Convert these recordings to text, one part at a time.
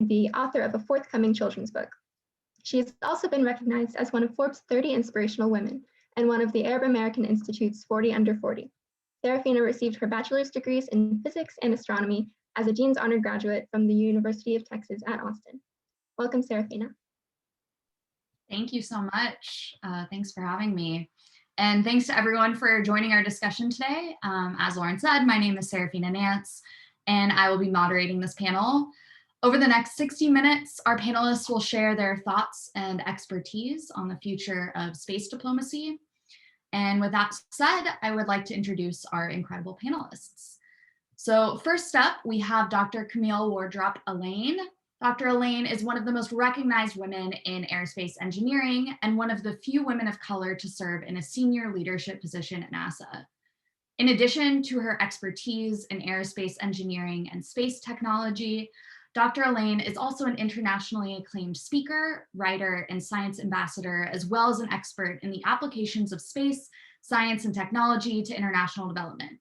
the author of a forthcoming children's book. She has also been recognized as one of Forbes' 30 Inspirational Women and one of the Arab American Institute's 40 Under 40. Sarafina received her bachelor's degrees in physics and astronomy as a Dean's Honor graduate from the University of Texas at Austin. Welcome, Sarafina. Thank you so much. Thanks for having me. And thanks to everyone for joining our discussion today. As Lauren said, my name is Sarafina Nance, and I will be moderating this panel. Over the next 60 minutes, our panelists will share their thoughts and expertise on the future of space diplomacy. And with that said, I would like to introduce our incredible panelists. So first up, we have Dr. Camille Wardrop Alleyne. Dr. Alleyne is one of the most recognized women in aerospace engineering and one of the few women of color to serve in a senior leadership position at NASA. In addition to her expertise in aerospace engineering and space technology, Dr. Alleyne is also an internationally acclaimed speaker, writer, and science ambassador, as well as an expert in the applications of space, science, and technology to international development.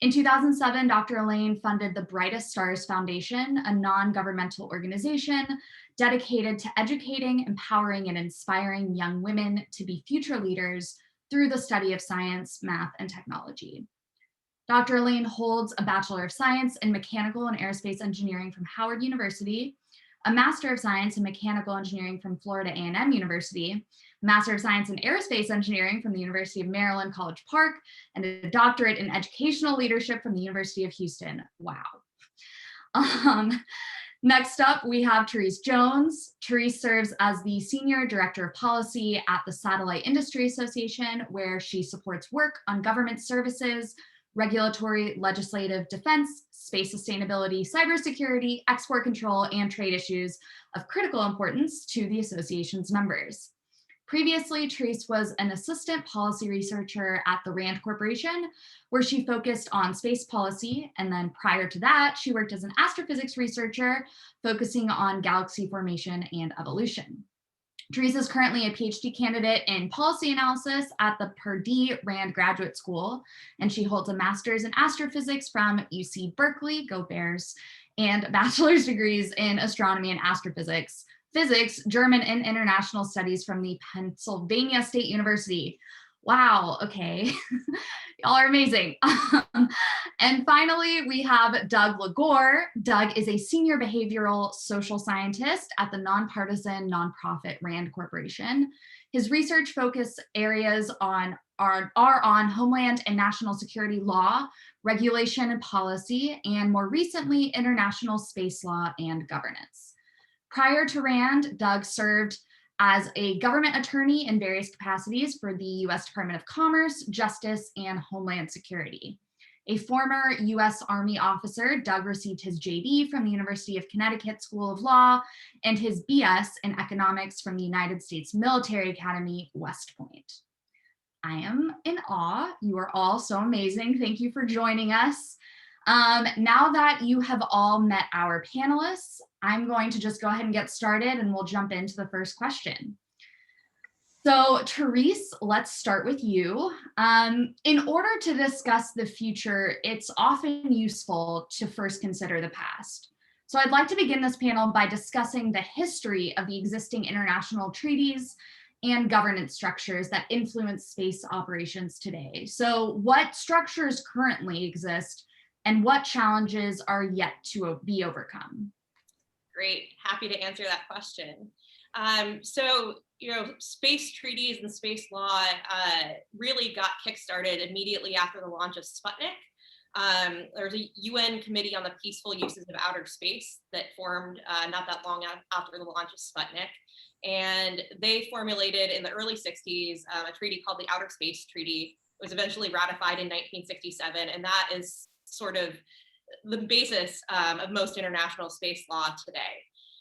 In 2007, Dr. Alleyne funded the Brightest Stars Foundation, a non-governmental organization dedicated to educating, empowering, and inspiring young women to be future leaders through the study of science, math, and technology. Dr. Alleyne holds a Bachelor of Science in Mechanical and Aerospace Engineering from Howard University, a Master of Science in Mechanical Engineering from Florida A&M University, Master of Science in Aerospace Engineering from the University of Maryland, College Park, and a Doctorate in Educational Leadership from the University of Houston. Wow. Next up, we have Therese Jones. Therese serves as the Senior Director of Policy at the Satellite Industry Association, where she supports work on government services, regulatory, legislative, defense, space sustainability, cybersecurity, export control, and trade issues of critical importance to the association's members. Previously, Therese was an assistant policy researcher at the RAND Corporation, where she focused on space policy. And then prior to that, she worked as an astrophysics researcher, focusing on galaxy formation and evolution. Therese is currently a PhD candidate in policy analysis at the Purdue Rand Graduate School, and she holds a master's in astrophysics from UC Berkeley, go Bears, and bachelor's degrees in astronomy and astrophysics, physics, German, and international studies from the Pennsylvania State University. Wow, okay, y'all are amazing. And finally, we have Doug Ligor. Doug is a senior behavioral social scientist at the nonpartisan nonprofit RAND Corporation. His research focus areas are on homeland and national security law, regulation and policy, and more recently, international space law and governance. Prior to RAND, Doug served as a government attorney in various capacities for the U.S. Department of Commerce, Justice, and Homeland Security. A former U.S. Army officer, Doug received his JD from the University of Connecticut School of Law and his BS in economics from the United States Military Academy, West Point. I am in awe. You are all so amazing. Thank you for joining us. Now that you have all met our panelists, I'm going to just go ahead and get started and we'll jump into the first question. So Therese, let's start with you. In order to discuss the future, it's often useful to first consider the past. So I'd like to begin this panel by discussing the history of the existing international treaties and governance structures that influence space operations today. So what structures currently exist and what challenges are yet to be overcome? Great, happy to answer that question. Space treaties and space law really got kickstarted immediately after the launch of Sputnik. There was a UN Committee on the Peaceful Uses of Outer Space that formed not that long after the launch of Sputnik. And they formulated in the early 60s a treaty called the Outer Space Treaty. It was eventually ratified in 1967, and that is sort of the basis of most international space law today.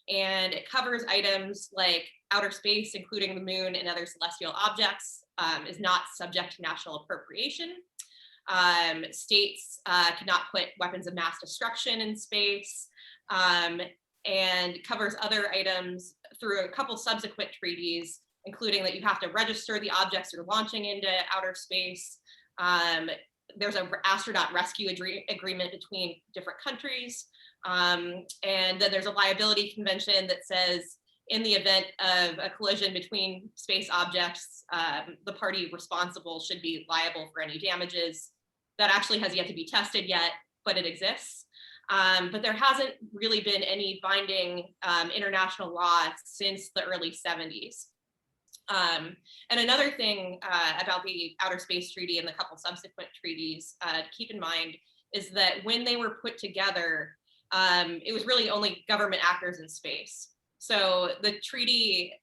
And it covers items like outer space, including the moon and other celestial objects, is not subject to national appropriation. States cannot put weapons of mass destruction in space, and covers other items through a couple subsequent treaties, including that you have to register the objects you're launching into outer space. There's an astronaut rescue agreement between different countries. And then there's a liability convention that says in the event of a collision between space objects, the party responsible should be liable for any damages. That actually has yet to be tested yet, but it exists. But there hasn't really been any binding international law since the early 70s. And another thing about the Outer Space Treaty and the couple subsequent treaties to keep in mind is that when they were put together, it was really only government actors in space. So the treaty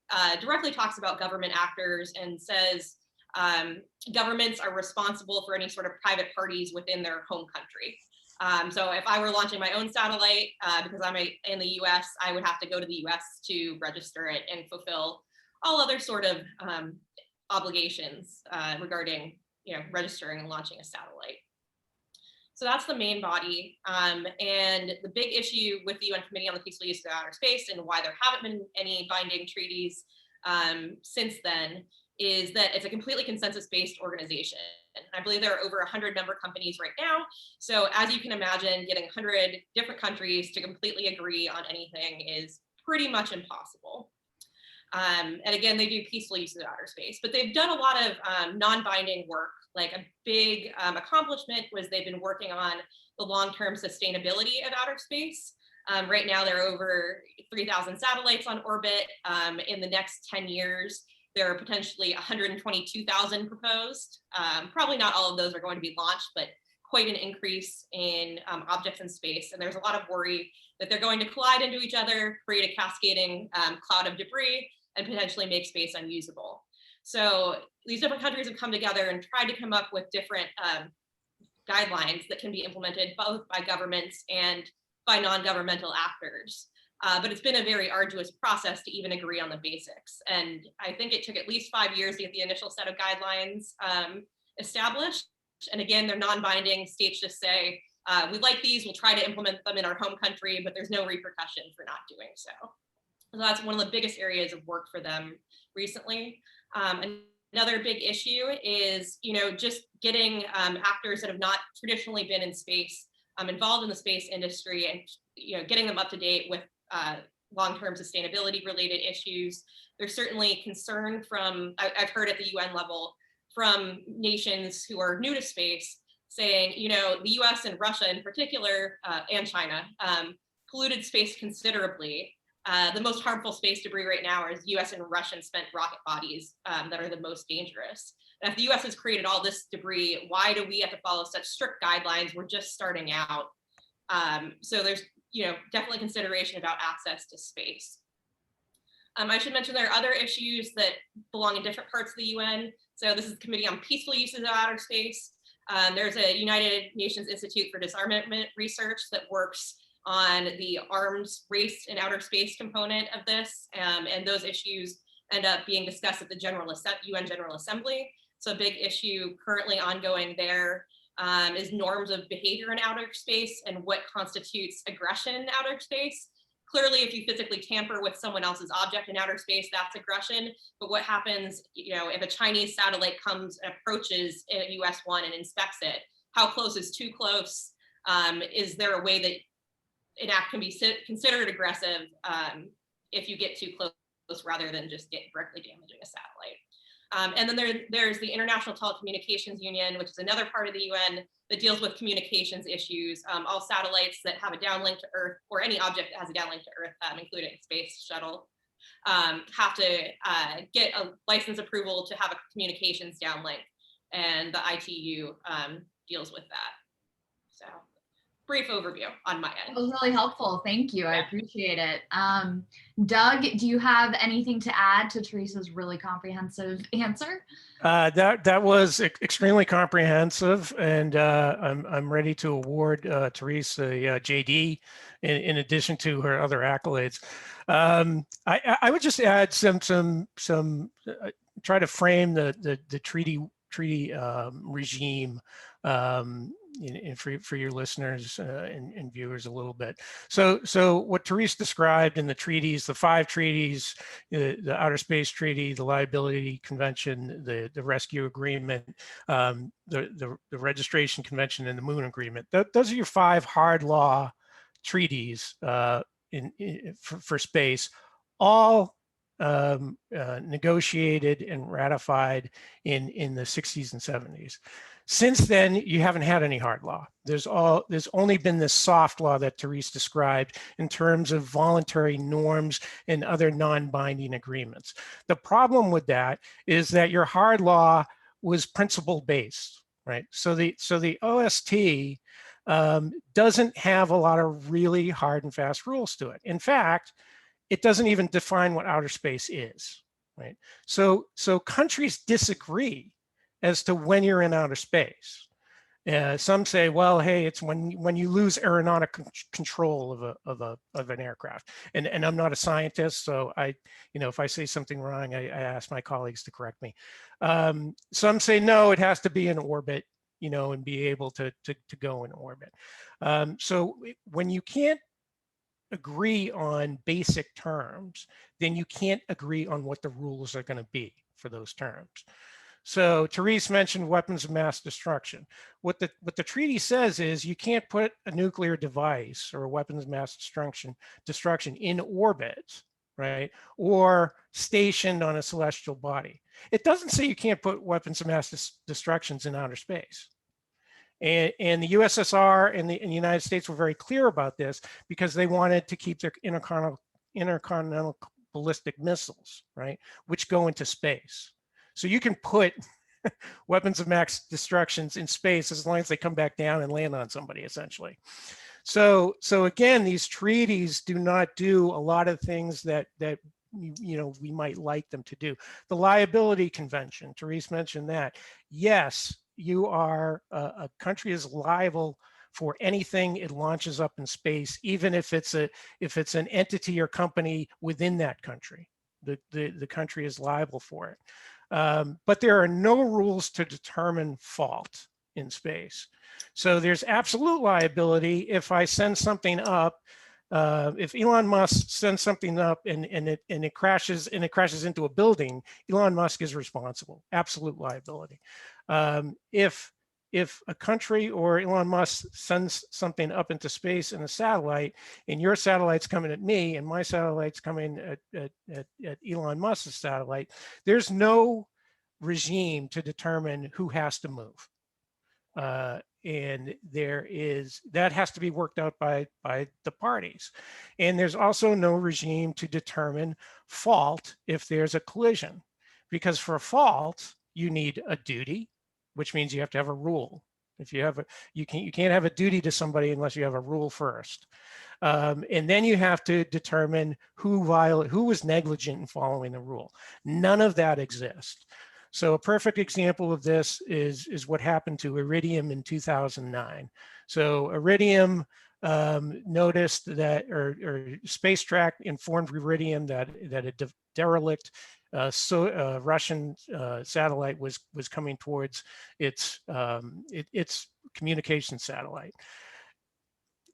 directly talks about government actors and says governments are responsible for any sort of private parties within their home country. So if I were launching my own satellite, because I'm in the US, I would have to go to the US to register it and fulfill all other sort of obligations regarding registering and launching a satellite. So that's the main body. And the big issue with the UN Committee on the Peaceful Use of Outer Space and why there haven't been any binding treaties since then is that it's a completely consensus-based organization. I believe there are over 100 member companies right now. So as you can imagine, getting 100 different countries to completely agree on anything is pretty much impossible. And again, they do peaceful use of outer space, but they've done a lot of non-binding work. Like a big accomplishment was they've been working on the long-term sustainability of outer space. Right now, there are over 3,000 satellites on orbit. In the next 10 years, there are potentially 122,000 proposed. Probably not all of those are going to be launched, but quite an increase in objects in space. And there's a lot of worry that they're going to collide into each other, create a cascading cloud of debris, and potentially make space unusable. So these different countries have come together and tried to come up with different guidelines that can be implemented both by governments and by non-governmental actors. But it's been a very arduous process to even agree on the basics. And I think it took at least 5 years to get the initial set of guidelines established. And again, they're non-binding. States just say, we like these, we'll try to implement them in our home country, but there's no repercussion for not doing so. So that's one of the biggest areas of work for them recently. Another big issue is, just getting actors that have not traditionally been in space involved in the space industry and, getting them up to date with long-term sustainability related issues. There's certainly concern from, I've heard at the UN level, from nations who are new to space saying, the US and Russia in particular, and China, polluted space considerably. The most harmful space debris right now is US and Russian spent rocket bodies that are the most dangerous. And if the US has created all this debris, why do we have to follow such strict guidelines? We're just starting out. So there's definitely consideration about access to space. I should mention there are other issues that belong in different parts of the UN. So this is the Committee on Peaceful Uses of Outer Space. There's a United Nations Institute for Disarmament Research that works on the arms race in outer space component of this. And those issues end up being discussed at the UN General Assembly. So a big issue currently ongoing there is norms of behavior in outer space and what constitutes aggression in outer space. Clearly, if you physically tamper with someone else's object in outer space, that's aggression. But what happens, if a Chinese satellite comes and approaches a US one and inspects it? How close is too close? Is there a way that an act can be considered aggressive if you get too close rather than just directly damaging a satellite? And then there's the International Telecommunications Union, which is another part of the UN that deals with communications issues. All satellites that have a downlink to Earth, or any object that has a downlink to Earth, including space shuttle, have to get a license approval to have a communications downlink, and the ITU deals with that. So brief overview on my end. That was really helpful. Thank you. I appreciate it. Doug, do you have anything to add to Therese's really comprehensive answer? That was extremely comprehensive, and I'm ready to award Therese a JD in addition to her other accolades. I would just add some try to frame the treaty regime for your listeners and viewers a little bit. So what Therese described in the treaties, the 5 treaties, the Outer Space Treaty, the Liability Convention, the Rescue Agreement, the Registration Convention, and the Moon Agreement. Those are your 5 hard law treaties for space, all negotiated and ratified in the 60s and 70s. Since then, you haven't had any hard law. There's only been this soft law that Therese described in terms of voluntary norms and other non-binding agreements. The problem with that is that your hard law was principle-based, right? So the OST doesn't have a lot of really hard and fast rules to it. In fact, it doesn't even define what outer space is, right? So countries disagree as to when you're in outer space. Some say, well, hey, it's when you lose aeronautic control of an aircraft. And I'm not a scientist, so if I say something wrong, I ask my colleagues to correct me. Some say no, it has to be in orbit, and be able to go in orbit. So when you can't agree on basic terms, then you can't agree on what the rules are going to be for those terms. So Therese mentioned weapons of mass destruction. What the treaty says is you can't put a nuclear device or a weapons of mass destruction in orbit, right? Or stationed on a celestial body. It doesn't say you can't put weapons of mass destructions in outer space. And the USSR and the United States were very clear about this because they wanted to keep their intercontinental ballistic missiles, right, which go into space. So you can put weapons of mass destructions in space as long as they come back down and land on somebody, essentially. So again, these treaties do not do a lot of things that we might like them to do. The liability convention, Therese mentioned that. Yes, you are a country is liable for anything it launches up in space, even if it's an entity or company within that country. The country is liable for it. But there are no rules to determine fault in space. So there's absolute liability if I send something up. If Elon Musk sends something up and it crashes into a building, Elon Musk is responsible. Absolute liability. If a country or Elon Musk sends something up into space in a satellite, and your satellite's coming at me, and my satellite's coming at Elon Musk's satellite, there's no regime to determine who has to move. And that has to be worked out by the parties. And there's also no regime to determine fault if there's a collision, because for a fault, you need a duty, which means you have to have a rule. If you have you can't have a duty to somebody unless you have a rule first. And then you have to determine who was negligent in following the rule. None of that exists. So a perfect example of this is what happened to Iridium in 2009. So Iridium noticed that, or Space Track informed Iridium that a derelict Russian satellite was coming towards its communication satellite.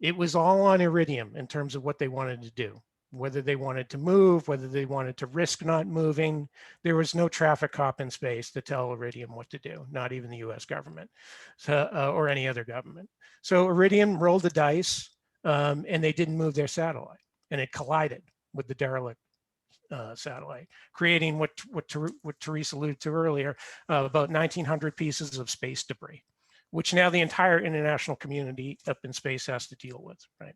It was all on Iridium in terms of what they wanted to do, whether they wanted to move, whether they wanted to risk not moving. There was no traffic cop in space to tell Iridium what to do, not even the US government or any other government. So Iridium rolled the dice and they didn't move their satellite, and it collided with the derelict satellite, creating what Therese alluded to earlier, about 1,900 pieces of space debris, which now the entire international community up in space has to deal with, right?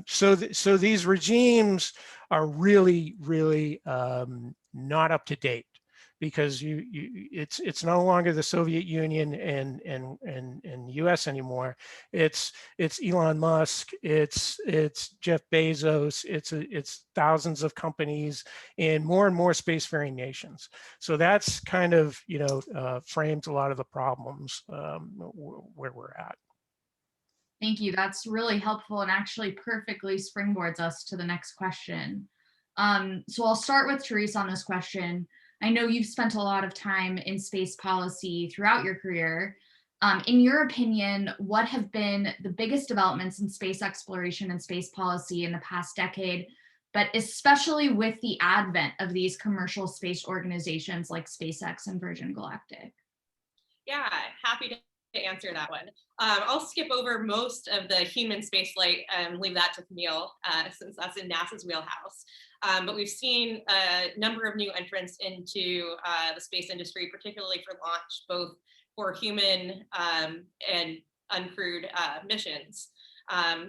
So these regimes are really, really not up to date, because it's no longer the Soviet Union and US anymore. It's Elon Musk, it's Jeff Bezos, it's thousands of companies and more spacefaring nations. So that's kind of frames a lot of the problems where we're at. Thank you. That's really helpful and actually perfectly springboards us to the next question. So I'll start with Therese on this question. I know you've spent a lot of time in space policy throughout your career. In your opinion, what have been the biggest developments in space exploration and space policy in the past decade, but especially with the advent of these commercial space organizations like SpaceX and Virgin Galactic? Yeah, happy to answer that one. I'll skip over most of the human spaceflight and leave that to Camille, since that's in NASA's wheelhouse. But we've seen a number of new entrants into the space industry, particularly for launch, both for human and uncrewed missions.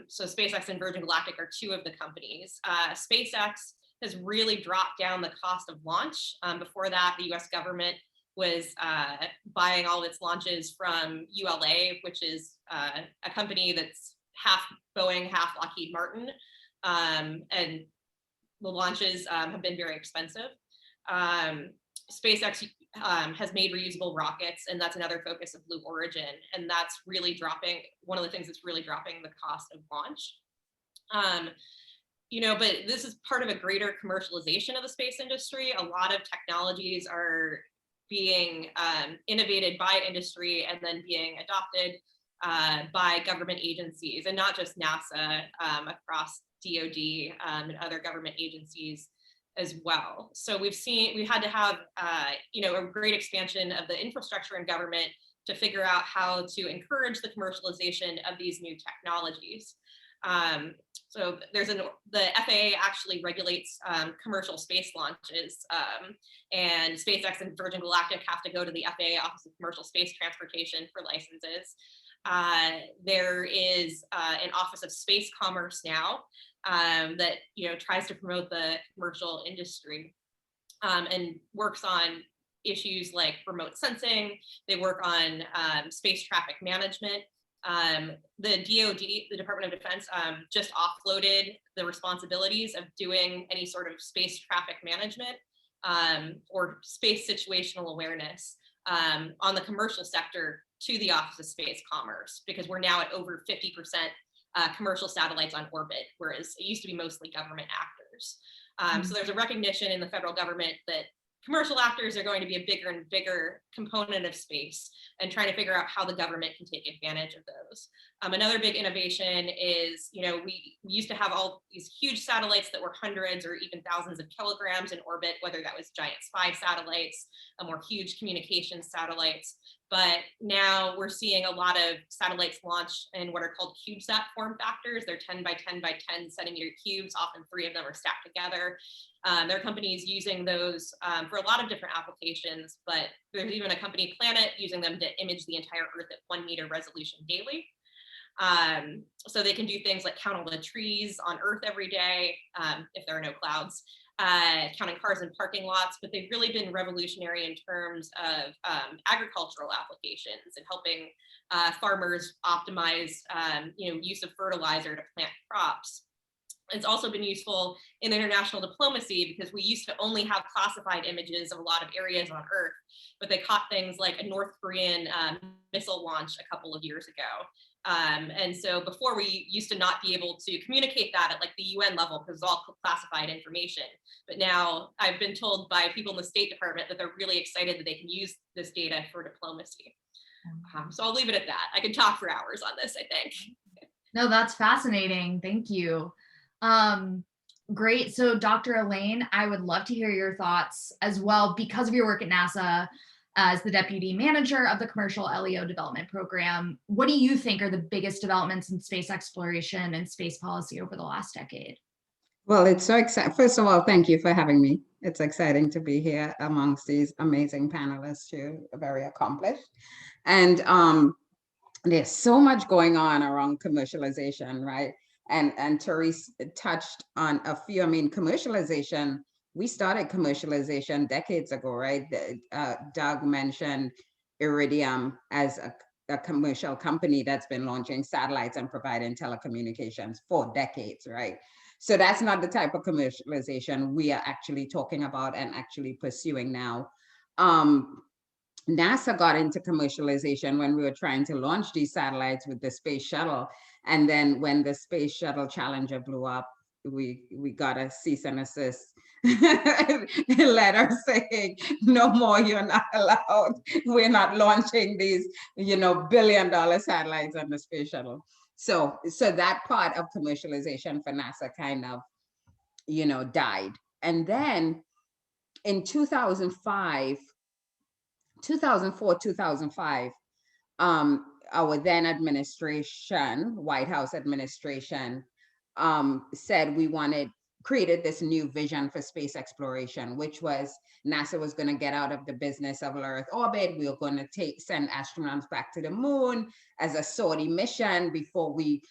So SpaceX and Virgin Galactic are two of the companies. SpaceX has really dropped down the cost of launch. Before that, the US government was buying all of its launches from ULA, which is a company that's half Boeing, half Lockheed Martin. And the launches have been very expensive. SpaceX has made reusable rockets, and that's another focus of Blue Origin. And that's really dropping, one of the things that's really dropping the cost of launch. You know, but this is part of a greater commercialization of the space industry. A lot of technologies are being innovated by industry and then being adopted by government agencies, and not just NASA, across DoD and other government agencies as well. So we had to have you know, a great expansion of the infrastructure in government to figure out how to encourage the commercialization of these new technologies. So the FAA actually regulates commercial space launches, and SpaceX and Virgin Galactic have to go to the FAA Office of Commercial Space Transportation for licenses. There is an Office of Space Commerce now that, you know, tries to promote the commercial industry and works on issues like remote sensing. They work on space traffic management. The DoD, the Department of Defense, just offloaded the responsibilities of doing any sort of space traffic management or space situational awareness on the commercial sector to the Office of Space Commerce, because we're now at over 50% commercial satellites on orbit, whereas it used to be mostly government actors. So there's a recognition in the federal government that commercial actors are going to be a bigger and bigger component of space, and trying to figure out how the government can take advantage of those. Another big innovation is, you know, we used to have all these huge satellites that were hundreds or even thousands of kilograms in orbit, whether that was giant spy satellites or huge communications satellites. But now we're seeing a lot of satellites launched in what are called CubeSat form factors. They're 10 by 10 by 10 centimeter cubes. Often 3 of them are stacked together. There are companies using those for a lot of different applications, but there's even a company, Planet, using them to image the entire Earth at 1 meter resolution daily. So they can do things like count all the trees on Earth every day, if there are no clouds, counting cars in parking lots, but they've really been revolutionary in terms of agricultural applications and helping farmers optimize you know, use of fertilizer to plant crops. It's also been useful in international diplomacy, because we used to only have classified images of a lot of areas on Earth, but they caught things like a North Korean missile launch a couple of years ago. And so before, we used to not be able to communicate that at like the UN level, because it's all classified information. But now I've been told by people in the State Department that they're really excited that they can use this data for diplomacy. So I'll leave it at that. I could talk for hours on this, I think. No, that's fascinating. Thank you. Great. So Dr. Alleyne, I would love to hear your thoughts as well, because of your work at NASA as the deputy manager of the commercial LEO development program. What do you think are the biggest developments in space exploration and space policy over the last decade? Well, it's so exciting. First of all, thank you for having me. It's exciting to be here amongst these amazing panelists who are very accomplished. And there's so much going on around commercialization, right? And Therese touched on a few. I mean, commercialization, we started commercialization decades ago, right? Doug mentioned Iridium as a commercial company that's been launching satellites and providing telecommunications for decades, right? So that's not the type of commercialization we are actually talking about and actually pursuing now. NASA got into commercialization when we were trying to launch these satellites with the space shuttle. And then when the space shuttle Challenger blew up, we got a cease and desist letter saying, no more, you're not allowed. We're not launching these, you know, billion-dollar satellites on the space shuttle. So that part of commercialization for NASA kind of, you know, died. And then in 2004, 2005, our then administration, White House administration, said we created this new vision for space exploration, which was NASA was going to get out of the business of Earth orbit. We were going to send astronauts back to the moon as a sortie mission before we,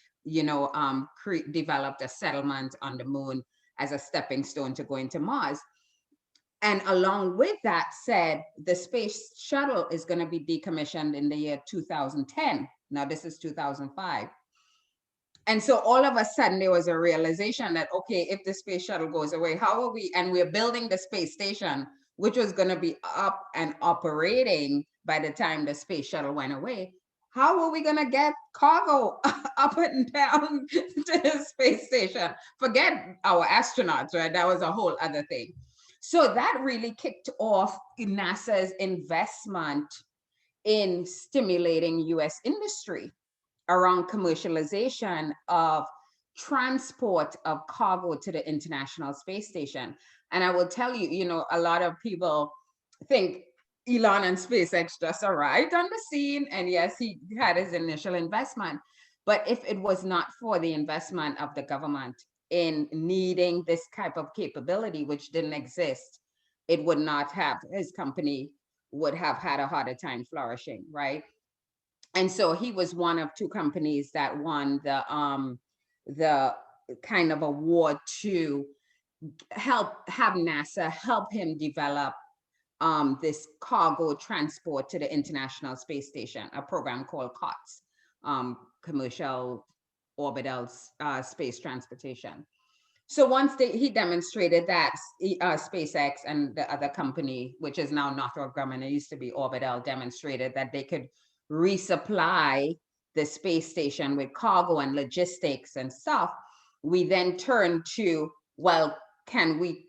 developed a settlement on the moon as a stepping stone to going to Mars. And along with that said, the space shuttle is going to be decommissioned in the year 2010. Now this is 2005. And so all of a sudden there was a realization that, okay, if the space shuttle goes away, how are we, and we're building the space station, which was going to be up and operating by the time the space shuttle went away. How are we going to get cargo up and down to the space station? Forget our astronauts, right? That was a whole other thing. So that really kicked off NASA's investment in stimulating US industry around commercialization of transport of cargo to the International Space Station. And I will tell you, a lot of people think Elon and SpaceX just arrived on the scene. And yes, he had his initial investment. But if it was not for the investment of the government in needing this type of capability, which didn't exist, it would not have, his company would have had a harder time flourishing, right? And so he was one of two companies that won the kind of award to have NASA help him develop this cargo transport to the International Space Station, a program called COTS, Commercial Orbital Space Transportation. So once he demonstrated that, SpaceX and the other company, which is now Northrop Grumman, it used to be Orbital, demonstrated that they could resupply the space station with cargo and logistics and stuff, we then turned to, well, can we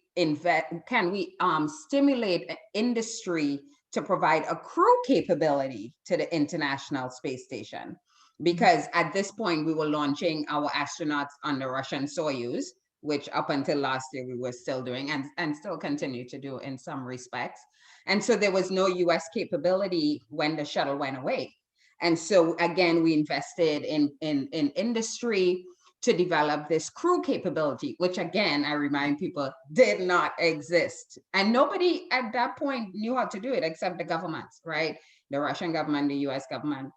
stimulate industry to provide a crew capability to the International Space Station? Because at this point we were launching our astronauts on the Russian Soyuz, which up until last year we were still doing and still continue to do in some respects. And so there was no US capability when the shuttle went away. And so again, we invested in industry to develop this crew capability, which again, I remind people, did not exist. And nobody at that point knew how to do it except the governments, right? The Russian government, the US government,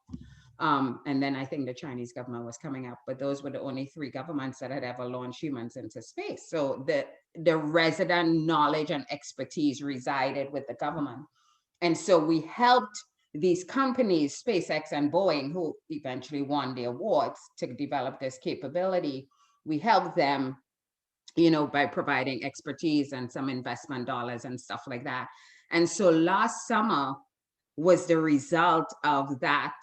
and then I think the Chinese government was coming up, but those were the only three governments that had ever launched humans into space. So the resident knowledge and expertise resided with the government. And so we helped these companies, SpaceX and Boeing, who eventually won the awards to develop this capability. We helped them, by providing expertise and some investment dollars and stuff like that. And so last summer was the result of that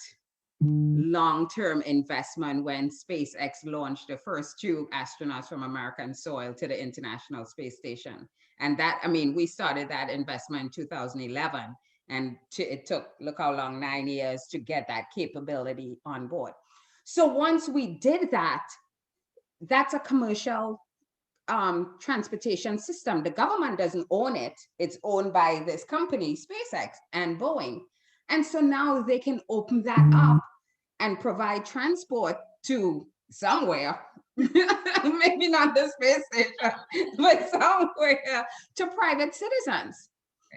long-term investment when SpaceX launched the first two astronauts from American soil to the International Space Station. And that, we started that investment in 2011, and it took, look how long, 9 years to get that capability on board. So once we did that, that's a commercial transportation system. The government doesn't own it. It's owned by this company, SpaceX and Boeing. And so now they can open that up and provide transport to somewhere, maybe not the space station, but somewhere to private citizens.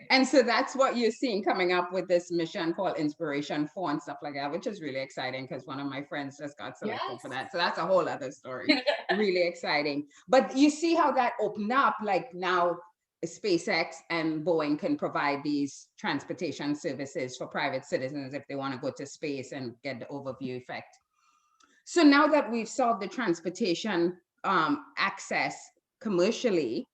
And so that's what you're seeing coming up with this mission called Inspiration 4 and stuff like that, which is really exciting because one of my friends just got selected for that. So that's a whole other story, really exciting. But you see how that opened up, like now SpaceX and Boeing can provide these transportation services for private citizens if they want to go to space and get the overview effect. So now that we've solved the transportation access commercially,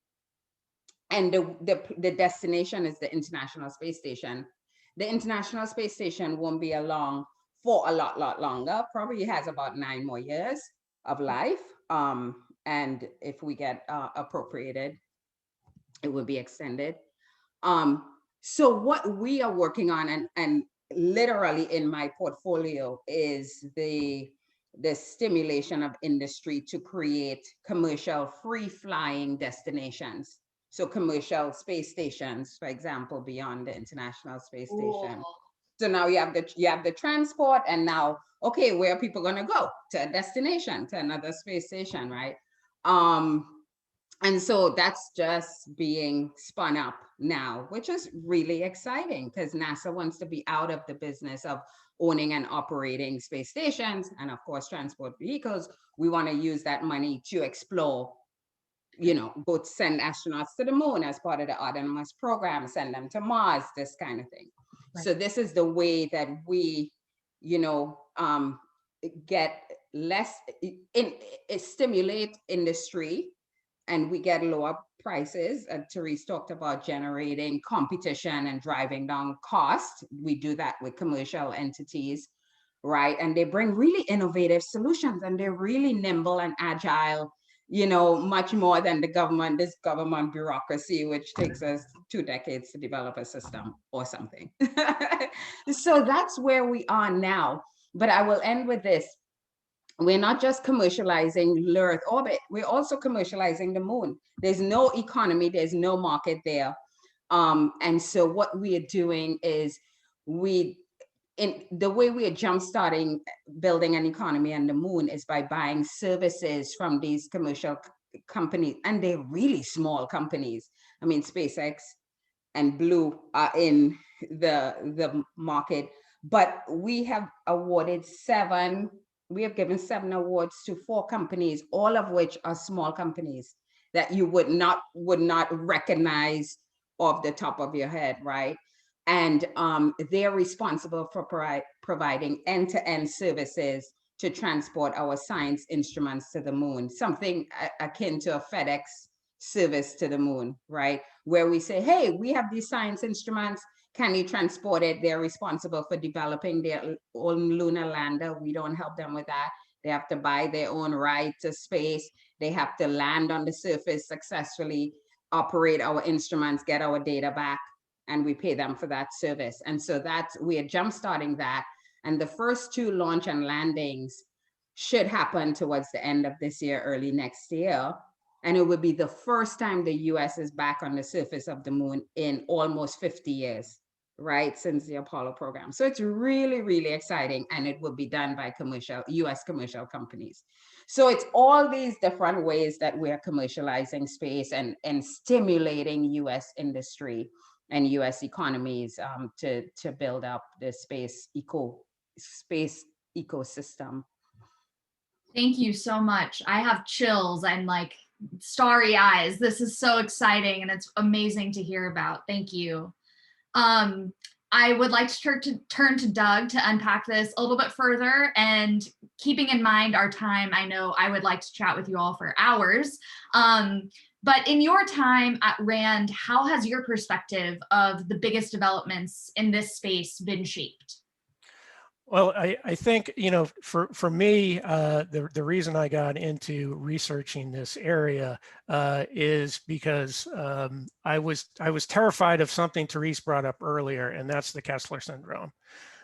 and the destination is the International Space Station, the International Space Station won't be along for a lot longer. Probably has about 9 more years of life. And if we get appropriated, it will be extended. So what we are working on, and literally in my portfolio, is the stimulation of industry to create commercial free flying destinations. So commercial space stations, for example, beyond the International Space Station. So now you have the transport, and now, okay, where are people going to go? To a destination, to another space station, right? And so that's just being spun up now, which is really exciting because NASA wants to be out of the business of owning and operating space stations and, of course, transport vehicles. We want to use that money to explore, you know, both send astronauts to the moon as part of the Artemis program, send them to Mars, this kind of thing. Right. So this is the way that we, you know, get less, stimulate industry, and we get lower prices. Therese talked about generating competition and driving down cost. We do that with commercial entities, right? And they bring really innovative solutions, and they're really nimble and agile, you know, much more than the government, this government bureaucracy, which takes us 2 decades to develop a system or something. So that's where we are now. But I will end with this. We're not just commercializing low Earth orbit, we're also commercializing the moon. There's no economy, there's no market there. And so what we are doing is in the way we are jumpstarting building an economy on the moon is by buying services from these commercial companies, and they're really small companies. I mean, Spacex and Blue are in the market, but we have given 7 awards to 4 companies, all of which are small companies that you would not recognize off the top of your head, right? And they're responsible for providing end-to-end services to transport our science instruments to the moon, something akin to a FedEx service to the moon, right? Where we say, hey, we have these science instruments, can you transport it? They're responsible for developing their own lunar lander. We don't help them with that. They have to buy their own ride to space. They have to land on the surface successfully, operate our instruments, get our data back, and we pay them for that service. And so we are jumpstarting that. And the first 2 launch and landings should happen towards the end of this year, early next year. And it will be the first time the US is back on the surface of the moon in almost 50 years, right, since the Apollo program. So it's really, really exciting, and it will be done by US commercial companies. So it's all these different ways that we're commercializing space and stimulating US industry and US economies to build up the space ecosystem. Thank you so much. I have chills. I'm like starry eyes. This is so exciting, and it's amazing to hear about. Thank you. I would like to turn to Doug to unpack this a little bit further, and keeping in mind our time, I know I would like to chat with you all for hours. But in your time at RAND, how has your perspective of the biggest developments in this space been shaped? Well, I think, you know, for me, the reason I got into researching this area is because I was terrified of something Therese brought up earlier, and that's the Kessler syndrome.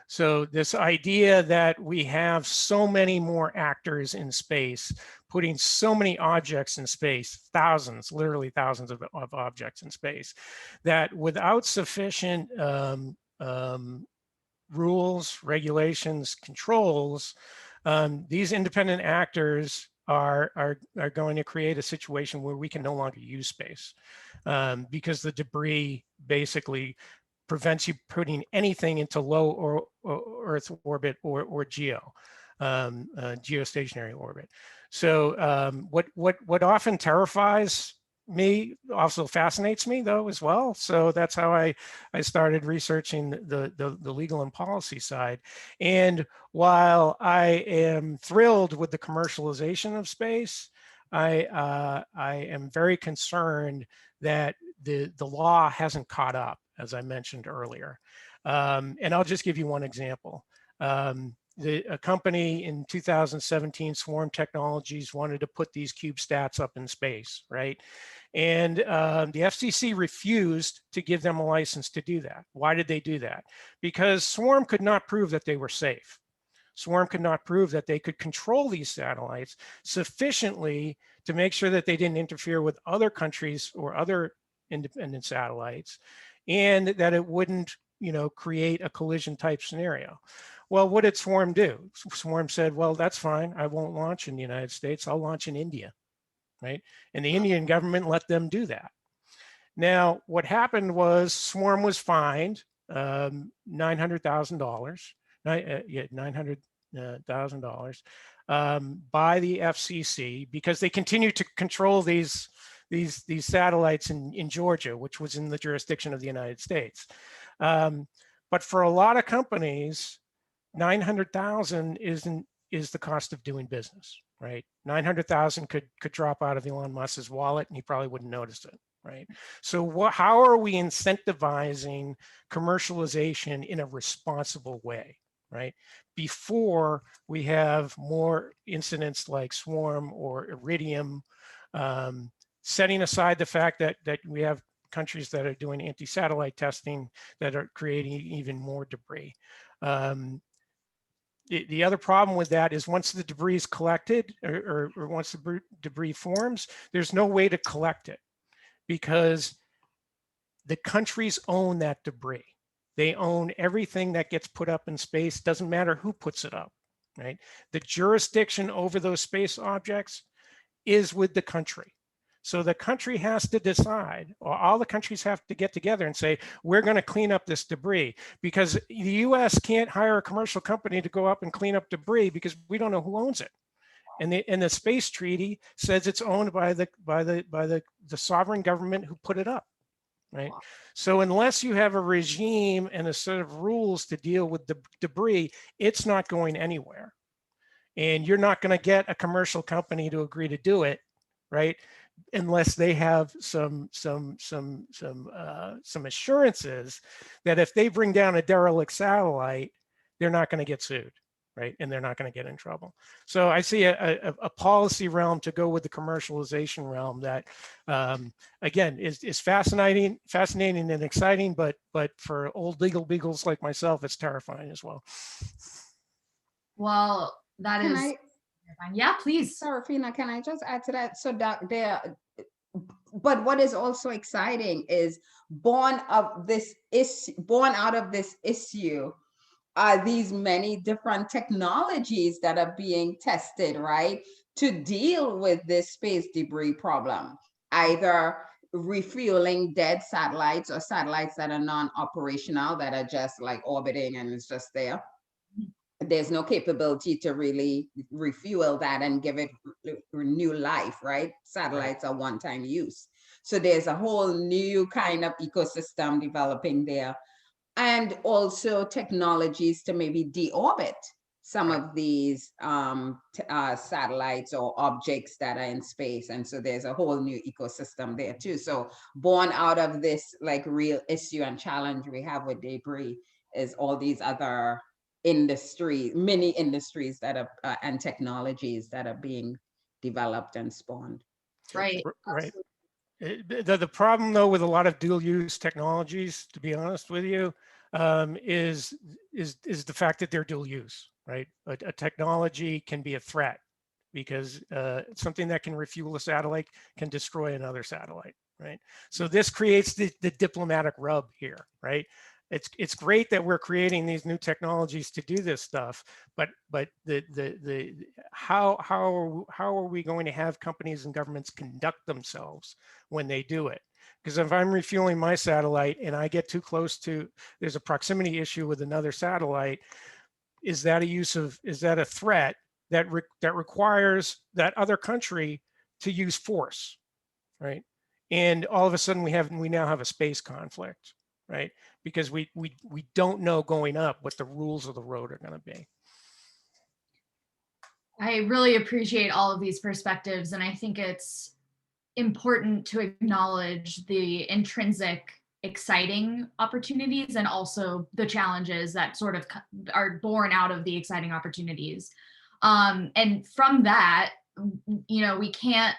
So this idea that we have so many more actors in space, putting so many objects in space, thousands, literally thousands of objects in space, that without sufficient rules, regulations, controls, these independent actors are going to create a situation where we can no longer use space because the debris basically prevents you putting anything into low Earth orbit or geostationary orbit. So what often terrifies me also fascinates me though as well. So that's how I started researching the legal and policy side. And while I am thrilled with the commercialization of space, I am very concerned that the law hasn't caught up, as I mentioned earlier. And I'll just give you one example. A company in 2017, Swarm Technologies, wanted to put these CubeSats up in space, right? And the FCC refused to give them a license to do that. Why did they do that? Because Swarm could not prove that they were safe. Swarm could not prove that they could control these satellites sufficiently to make sure that they didn't interfere with other countries or other independent satellites, and that it wouldn't create a collision type scenario. Well, what did Swarm do? Swarm said, well, that's fine. I won't launch in the United States. I'll launch in India, right? And the Indian government let them do that. Now, what happened was Swarm was fined $900,000, $900,000 by the FCC because they continued to control these satellites in Georgia, which was in the jurisdiction of the United States. But for a lot of companies, 900,000 is the cost of doing business, right? 900,000 could drop out of Elon Musk's wallet and he probably wouldn't notice it, right? So how are we incentivizing commercialization in a responsible way, right? Before we have more incidents like Swarm or Iridium, setting aside the fact that we have countries that are doing anti-satellite testing that are creating even more debris. The other problem with that is once the debris is collected or once the debris forms, there's no way to collect it because the countries own that debris. They own everything that gets put up in space, doesn't matter who puts it up, right? The jurisdiction over those space objects is with the country. So the country has to decide, or all the countries have to get together and say, we're going to clean up this debris because the US can't hire a commercial company to go up and clean up debris because we don't know who owns it. And the space treaty says it's owned by the sovereign government who put it up, right? So unless you have a regime and a set of rules to deal with the debris, it's not going anywhere. And you're not going to get a commercial company to agree to do it, right? Unless they have some assurances that if they bring down a derelict satellite, they're not going to get sued, right? And they're not going to get in trouble. So I see a policy realm to go with the commercialization realm that, again, is fascinating and exciting, but for old legal beagles like myself, it's terrifying as well. Well, that is. Yeah, please. Sarafina, can I just add to that? So but what is also exciting is born out of this issue are these many different technologies that are being tested, right, to deal with this space debris problem, either refueling dead satellites or satellites that are non-operational, that are just like orbiting and it's just there. There's no capability to really refuel that and give it new life, right? Satellites are one-time use. So there's a whole new kind of ecosystem developing there. And also technologies to maybe deorbit some of these satellites or objects that are in space. And so there's a whole new ecosystem there too. So born out of this like real issue and challenge we have with debris is all these other mini industries that are and technologies that are being developed and spawned. Right. Right. The problem though with a lot of dual use technologies, to be honest with you, is the fact that they're dual use, right? A technology can be a threat because something that can refuel a satellite can destroy another satellite, right? So this creates the diplomatic rub here, right? It's great that we're creating these new technologies to do this stuff, but how are we going to have companies and governments conduct themselves when they do it? Because if I'm refueling my satellite and I get too close to, there's a proximity issue with another satellite, is that a threat that requires that other country to use force, right? And all of a sudden we now have a space conflict, right? Because we don't know going up what the rules of the road are going to be. I really appreciate all of these perspectives, and I think it's important to acknowledge the intrinsic exciting opportunities and also the challenges that sort of are born out of the exciting opportunities. And from that, we can't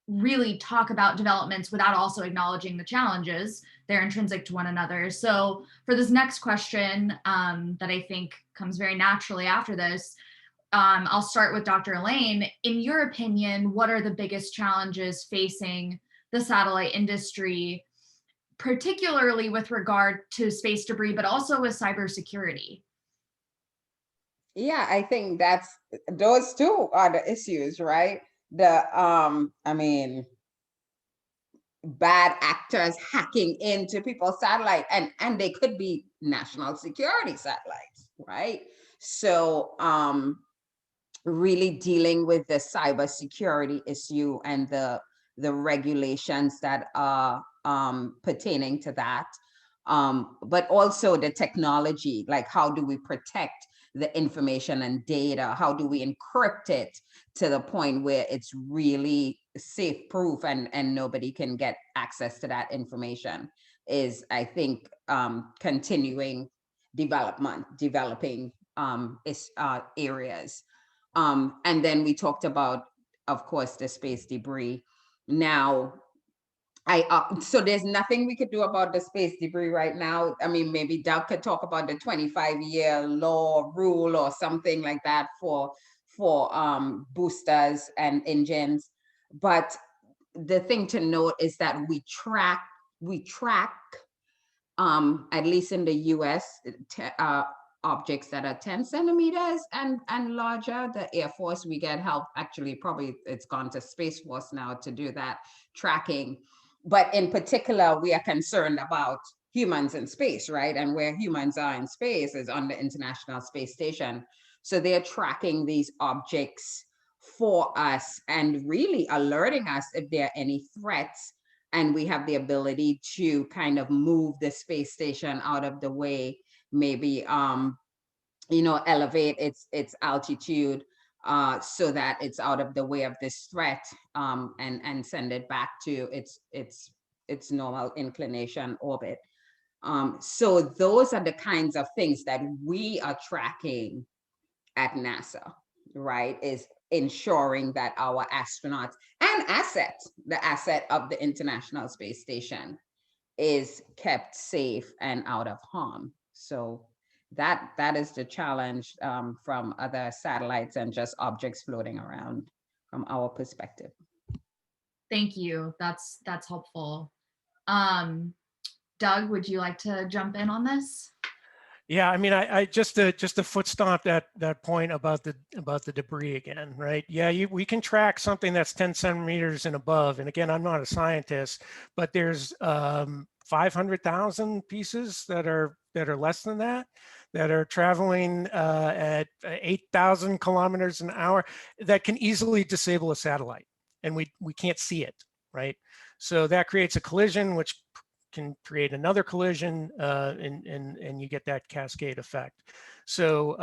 really talk about developments without also acknowledging the challenges. They're intrinsic to one another. So for this next question that I think comes very naturally after this, I'll start with Dr. Elaine. In your opinion, what are the biggest challenges facing the satellite industry particularly with regard to space debris, but also with cybersecurity? Yeah, I think those two are the issues, right? I mean, bad actors hacking into people's satellite, and they could be national security satellites, right? So really dealing with the cybersecurity issue and the regulations that are pertaining to that, but also the technology, like how do we protect the information and data? How do we encrypt it to the point where it's really safe proof and nobody can get access to that information is, I think, continuing developing areas. And then we talked about, of course, the space debris. Now, so there's nothing we could do about the space debris right now. I mean, maybe Doug could talk about the 25-year law rule or something like that for boosters and engines. But the thing to note is that we track, at least in the US, objects that are 10 centimeters and larger. The Air Force, we get help, actually, probably it's gone to Space Force now to do that tracking. But in particular, we are concerned about humans in space, right? And where humans are in space is on the International Space Station. So they're tracking these objects for us and really alerting us if there are any threats. And we have the ability to kind of move the space station out of the way, maybe elevate its altitude so that it's out of the way of this threat, and send it back to its normal inclination orbit. So those are the kinds of things that we are tracking at NASA, right? Is ensuring that our astronauts and the asset of the International Space Station is kept safe and out of harm. So that is the challenge from other satellites and just objects floating around from our perspective. Thank you. That's helpful. Doug, would you like to jump in on this? Yeah, I mean, I just to foot stomp that point about the debris again, right? Yeah, we can track something that's 10 centimeters and above. And again, I'm not a scientist, but there's 500,000 pieces that are less than that are traveling at 8,000 kilometers an hour that can easily disable a satellite, and we can't see it, right? So that creates a collision, which can create another collision, and you get that cascade effect. So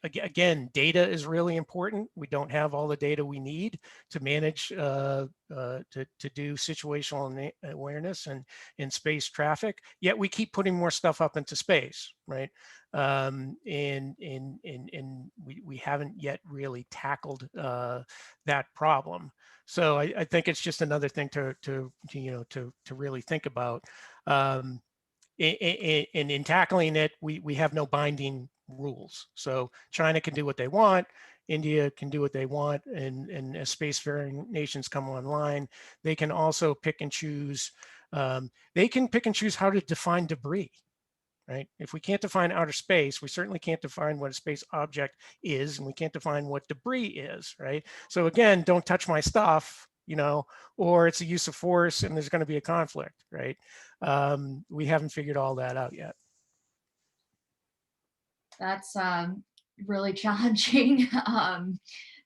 again, data is really important. We don't have all the data we need to manage to do situational awareness and in space traffic. Yet we keep putting more stuff up into space, right? And we haven't yet really tackled that problem. So I think it's just another thing to really think about. In tackling it, we have no binding rules. So China can do what they want, India can do what they want, and as spacefaring nations come online, they can also pick and choose. They can pick and choose how to define debris. Right? If we can't define outer space, we certainly can't define what a space object is, and we can't define what debris is, right? So again, don't touch my stuff, or it's a use of force and there's going to be a conflict, right? We haven't figured all that out yet. That's really challenging.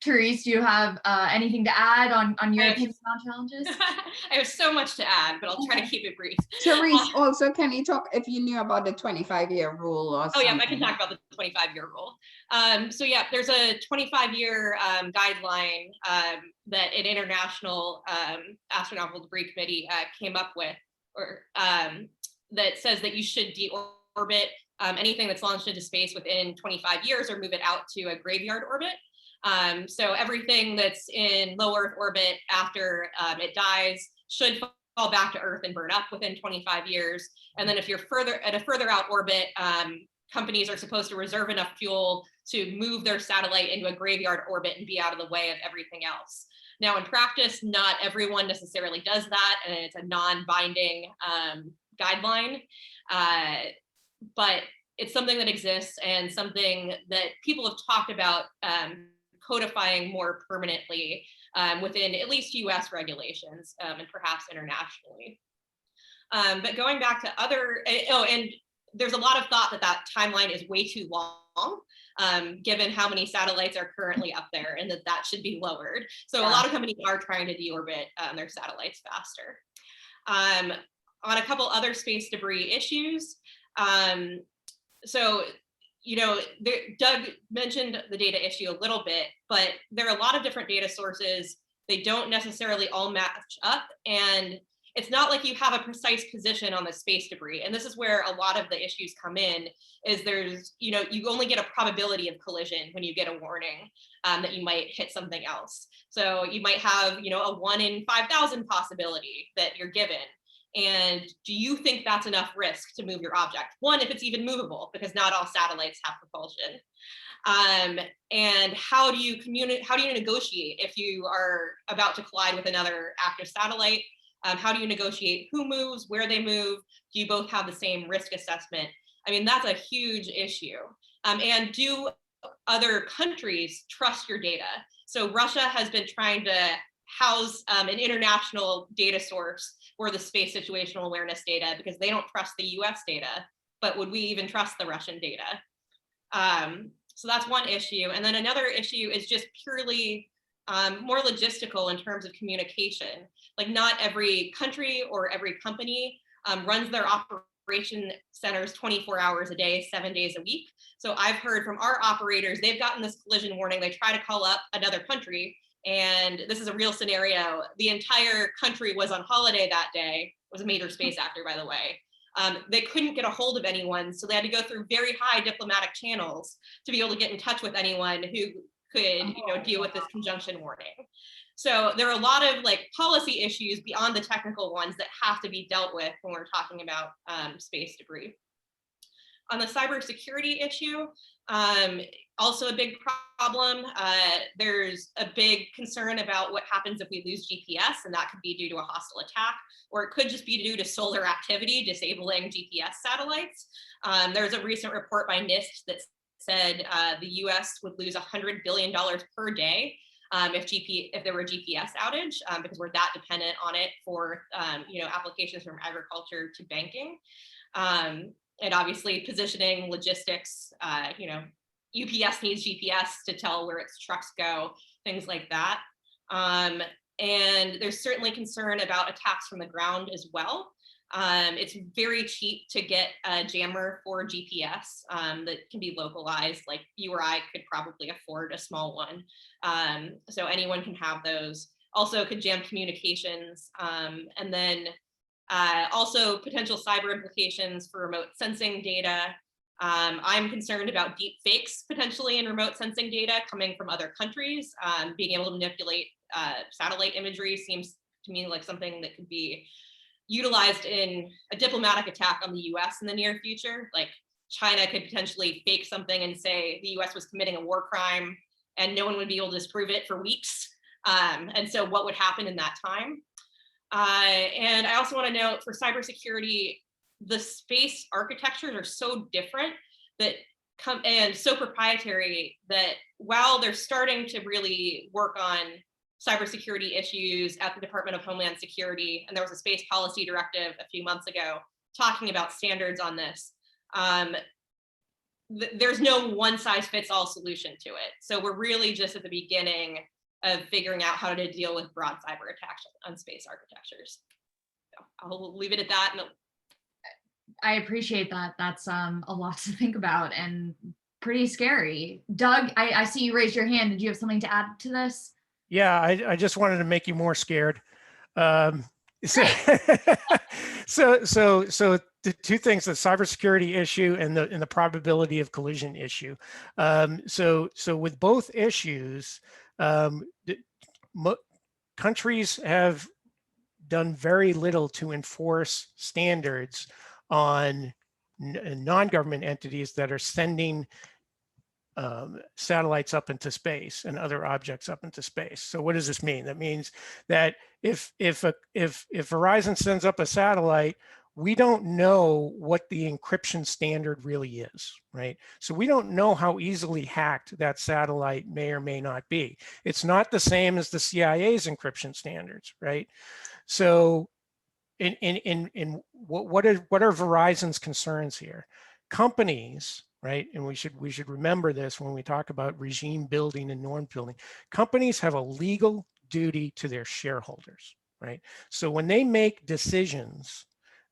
Therese, do you have anything to add on your opinion on challenges? I have so much to add, but I'll try to keep it brief. Therese, also, can you talk if you knew about the 25-year rule or something? Oh yeah, I can talk about the 25-year rule. So yeah, there's a 25-year guideline that an international astronautical debris committee came up with, or that says that you should deorbit anything that's launched into space within 25 years or move it out to a graveyard orbit. So everything that's in low Earth orbit after it dies should fall back to Earth and burn up within 25 years. And then if you're at a further out orbit, companies are supposed to reserve enough fuel to move their satellite into a graveyard orbit and be out of the way of everything else. Now in practice, not everyone necessarily does that, and it's a non-binding guideline, but it's something that exists and something that people have talked about codifying more permanently within at least US regulations and perhaps internationally. But going back to other, and there's a lot of thought that that timeline is way too long, given how many satellites are currently up there, and that that should be lowered. So a lot of companies are trying to deorbit their satellites faster. On a couple other space debris issues, so, you know, Doug mentioned the data issue a little bit, but there are a lot of different data sources. They don't necessarily all match up, and it's not like you have a precise position on the space debris. And this is where a lot of the issues come in, is there's, you know, you only get a probability of collision when you get a warning that you might hit something else. So you might have, you know, a 1 in 5,000 possibility that you're given. And do you think that's enough risk to move your object? One, if it's even movable, because not all satellites have propulsion. And how do you negotiate if you are about to collide with another active satellite? How do you negotiate who moves, where they move? Do you both have the same risk assessment? I mean, that's a huge issue. And do other countries trust your data? So Russia has been trying to house an international data source for the space situational awareness data because they don't trust the US data, but would we even trust the Russian data? So that's one issue. And then another issue is just purely more logistical in terms of communication. Like not every country or every company runs their operation centers 24 hours a day, 7 days a week. So I've heard from our operators, they've gotten this collision warning, they try to call up another country, and this is a real scenario. The entire country was on holiday that day. It was a major space actor, by the way. They couldn't get a hold of anyone, so they had to go through very high diplomatic channels to be able to get in touch with anyone who could, you know, deal with this conjunction warning. So there are a lot of like policy issues beyond the technical ones that have to be dealt with when we're talking about space debris. On the cybersecurity issue, also a big problem. There's a big concern about what happens if we lose GPS, and that could be due to a hostile attack, or it could just be due to solar activity disabling GPS satellites. There's a recent report by NIST that said the US would lose $100 billion per day if there were a GPS outage, because we're that dependent on it for you know, applications from agriculture to banking. And obviously positioning, logistics, you know, UPS needs GPS to tell where its trucks go, things like that. And there's certainly concern about attacks from the ground as well. It's very cheap to get a jammer for GPS that can be localized. Like you or I could probably afford a small one. So anyone can have those. Also could jam communications. And then also potential cyber implications for remote sensing data. I'm concerned about deep fakes potentially in remote sensing data coming from other countries. Being able to manipulate satellite imagery seems to me like something that could be utilized in a diplomatic attack on the US in the near future. Like China could potentially fake something and say the US was committing a war crime and no one would be able to disprove it for weeks. And so what would happen in that time? And I also want to note for cybersecurity, the space architectures are so different that and so proprietary that while they're starting to really work on cybersecurity issues at the Department of Homeland Security, and there was a space policy directive a few months ago talking about standards on this, there's no one size fits all solution to it. So we're really just at the beginning of figuring out how to deal with broad cyber attacks on space architectures. So I'll leave it at that. And I appreciate that. That's a lot to think about and pretty scary. Doug, I see you raised your hand. Did you have something to add to this? Yeah, I just wanted to make you more scared. So the two things: the cybersecurity issue and the probability of collision issue. So with both issues, countries have done very little to enforce standards on non-government entities that are sending satellites up into space and other objects up into space. So what does this mean? That means that if Verizon sends up a satellite, we don't know what the encryption standard really is, right? So we don't know how easily hacked that satellite may or may not be. It's not the same as the CIA's encryption standards, right? So what are Verizon's concerns here? Companies, right? And we should remember this when we talk about regime building and norm building. Companies have a legal duty to their shareholders, right? So when they make decisions,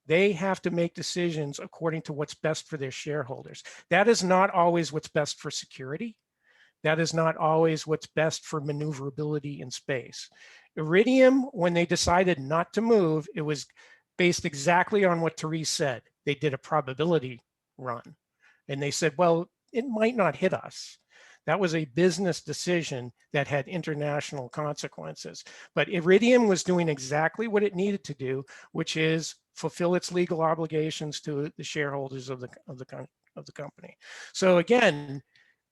they have to make decisions according to what's best for their shareholders. That is not always what's best for security. That is not always what's best for maneuverability in space. Iridium, when they decided not to move, it was based exactly on what Therese said. They did a probability run. And they said, well, it might not hit us. That was a business decision that had international consequences. But Iridium was doing exactly what it needed to do, which is fulfill its legal obligations to the shareholders of the company. So again,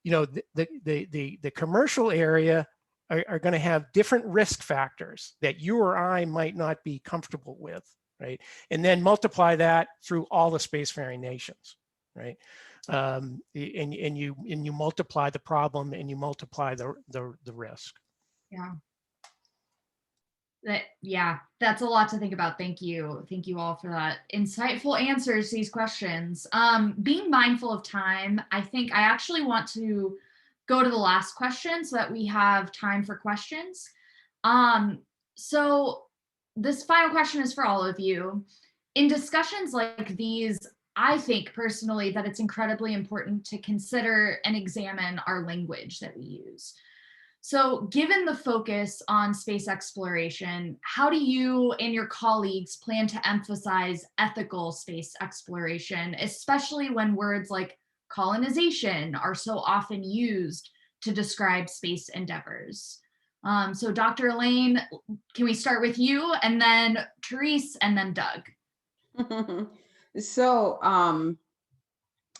you know, the commercial area are going to have different risk factors that you or I might not be comfortable with, right? And then multiply that through all the spacefaring nations, right? And you multiply the problem and you multiply the risk. Yeah, that's a lot to think about. Thank you all for that insightful answers to these questions. Being mindful of time, I think I actually want to go to the last question so that we have time for questions. So this final question is for all of you. In discussions like these, I think personally that it's incredibly important to consider and examine our language that we use. So given the focus on space exploration, how do you and your colleagues plan to emphasize ethical space exploration, especially when words like colonization are so often used to describe space endeavors? So Dr. Elaine, can we start with you, and then Therese, and then Doug? So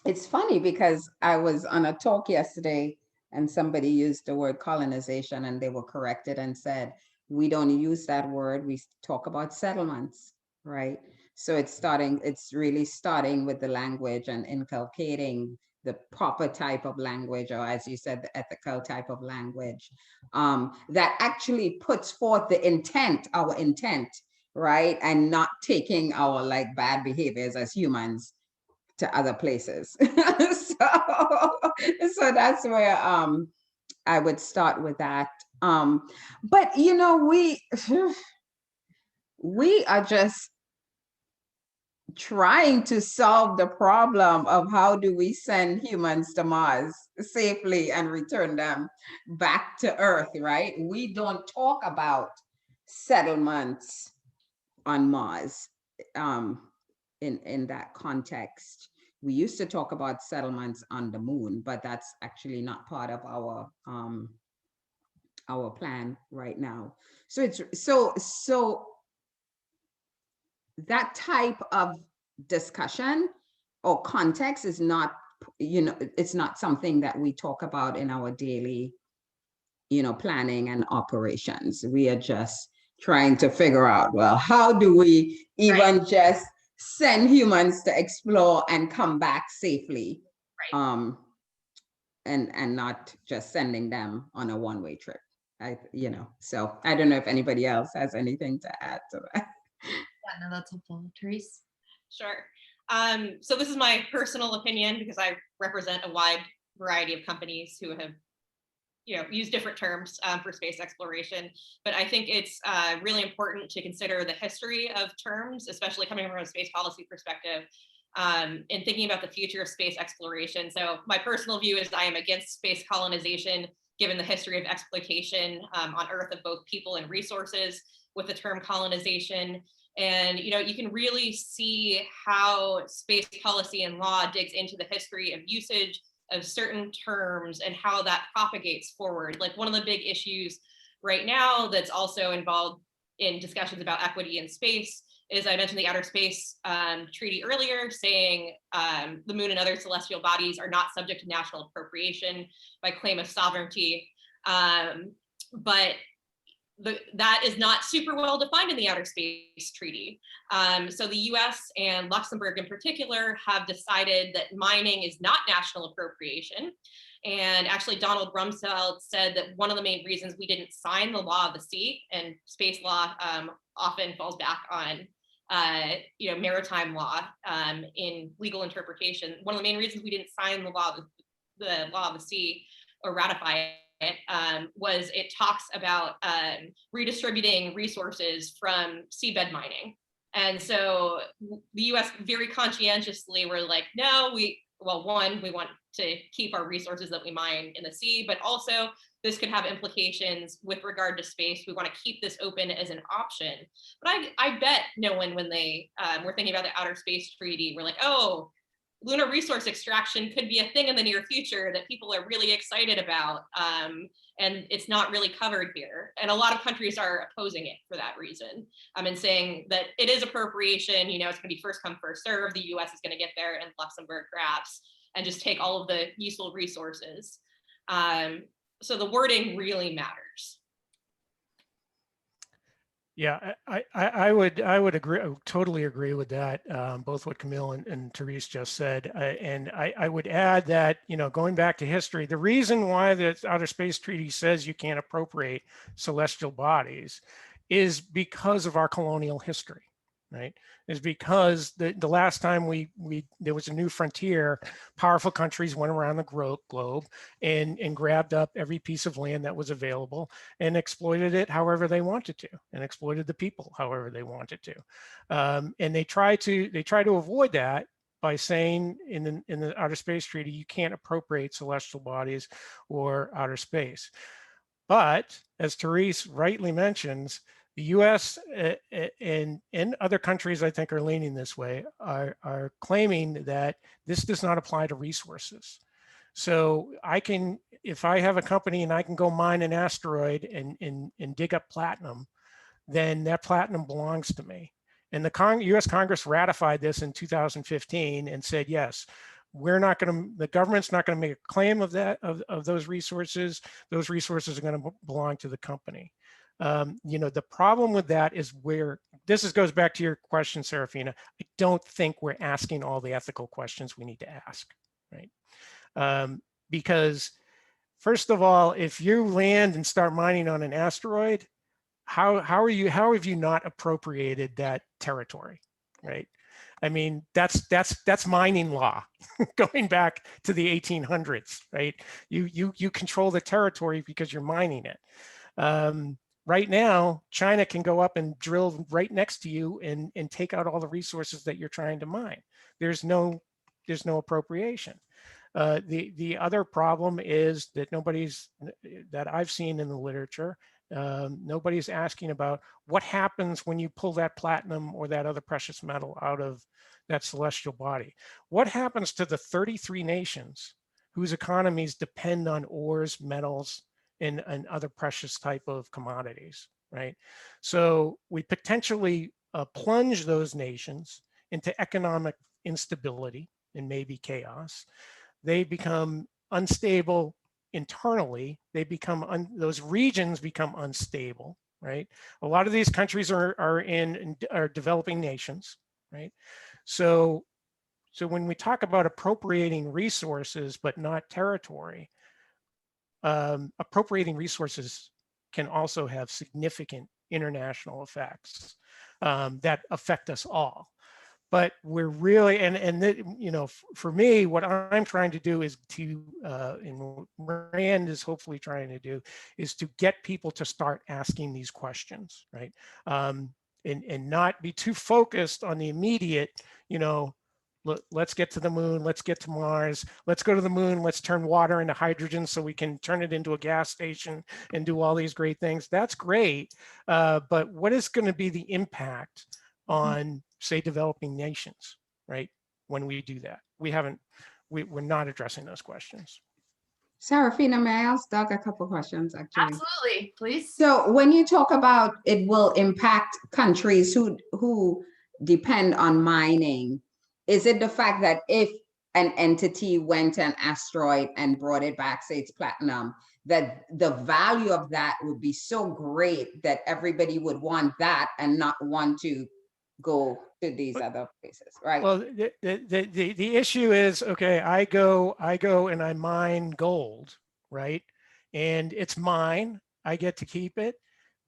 it's funny because I was on a talk yesterday and somebody used the word colonization and they were corrected and said, we don't use that word, we talk about settlements, right? So it's really starting with the language and inculcating the proper type of language, or as you said, the ethical type of language, that actually puts forth the intent, our intent, right? And not taking our like bad behaviors as humans to other places. So that's where I would start with that. But you know, we are just trying to solve the problem of how do we send humans to Mars safely and return them back to Earth, right? We don't talk about settlements on Mars in that context. We used to talk about settlements on the moon, but that's actually not part of our plan right now. So it's so that type of discussion or context is not, you know, it's not something that we talk about in our daily, you know, planning and operations. We are just trying to figure out, well, how do we even just send humans to explore and come back safely, and not just sending them on a one-way trip. You know, so I don't know if anybody else has anything to add to that. Yeah, no, that's helpful. Therese? Sure. So this is my personal opinion because I represent a wide variety of companies who have, you know, use different terms for space exploration. But I think it's really important to consider the history of terms, especially coming from a space policy perspective, in thinking about the future of space exploration. So my personal view is I am against space colonization, given the history of exploitation on Earth of both people and resources with the term colonization. And, you know, you can really see how space policy and law digs into the history of usage of certain terms and how that propagates forward. Like one of the big issues right now that's also involved in discussions about equity in space is I mentioned the Outer Space Treaty earlier, saying the moon and other celestial bodies are not subject to national appropriation by claim of sovereignty. But that is not super well defined in the Outer Space Treaty. So the US and Luxembourg in particular have decided that mining is not national appropriation. And actually Donald Rumsfeld said that one of the main reasons we didn't sign the law of the sea, and space law often falls back on maritime law in legal interpretation. One of the main reasons we didn't sign the law of the sea or ratify it was it talks about redistributing resources from seabed mining. And so the US very conscientiously were like, no, one, we want to keep our resources that we mine in the sea, but also this could have implications with regard to space. We want to keep this open as an option. But I bet no one, when they were thinking about the Outer Space Treaty, were like, oh, lunar resource extraction could be a thing in the near future that people are really excited about. And it's not really covered here. And a lot of countries are opposing it for that reason. And saying that it is appropriation, it's going to be first come, first serve. The US is going to get there and Luxembourg perhaps, and just take all of the useful resources. So the wording really matters. Yeah, I would agree, totally agree with that, both what Camille and Therese just said. And I would add that, going back to history, the reason why the Outer Space Treaty says you can't appropriate celestial bodies is because of our colonial history, right? Is because the last time there was a new frontier, powerful countries went around the globe and grabbed up every piece of land that was available and exploited it however they wanted to, and exploited the people however they wanted to. And they try to avoid that by saying in the Outer Space Treaty, you can't appropriate celestial bodies or outer space. But as Therese rightly mentions, the US and other countries, I think, are leaning this way, are claiming that this does not apply to resources. So if I have a company and I can go mine an asteroid and dig up platinum, then that platinum belongs to me. And the US Congress ratified this in 2015 and said, yes, the government's not going to make a claim of those resources. Those resources are going to belong to the company. The problem with that is goes back to your question, Sarafina. I don't think we're asking all the ethical questions we need to ask, right? Because first of all, if you land and start mining on an asteroid, how have you not appropriated that territory, right? I mean, that's mining law going back to the 1800s, right? You control the territory because you're mining it. Right now, China can go up and drill right next to you and take out all the resources that you're trying to mine. There's no appropriation. The other problem is that I've seen in the literature, nobody's asking about what happens when you pull that platinum or that other precious metal out of that celestial body. What happens to the 33 nations whose economies depend on ores, metals, and other precious type of commodities, right? So we potentially plunge those nations into economic instability and maybe chaos. They become unstable internally. They become those regions become unstable, right? A lot of these countries are developing nations, right? So when we talk about appropriating resources but not territory, appropriating resources can also have significant international effects that affect us all. But we're really, for me, what I'm trying to do is and what Rand is hopefully trying to do, is to get people to start asking these questions, right? And not be too focused on the immediate, let's get to the moon, let's get to Mars, let's go to the moon, let's turn water into hydrogen so we can turn it into a gas station and do all these great things. That's great, but what is going to be the impact on, say, developing nations, right? When we do that, we're not addressing those questions. Sarafina, may I ask Doug a couple questions, actually? Absolutely, please. So when you talk about it will impact countries who depend on mining, is it the fact that if an entity went to an asteroid and brought it back, say it's platinum, that the value of that would be so great that everybody would want that and not want to go to these other places, right? Well, the issue is, okay, I go and I mine gold, right? And it's mine. I get to keep it.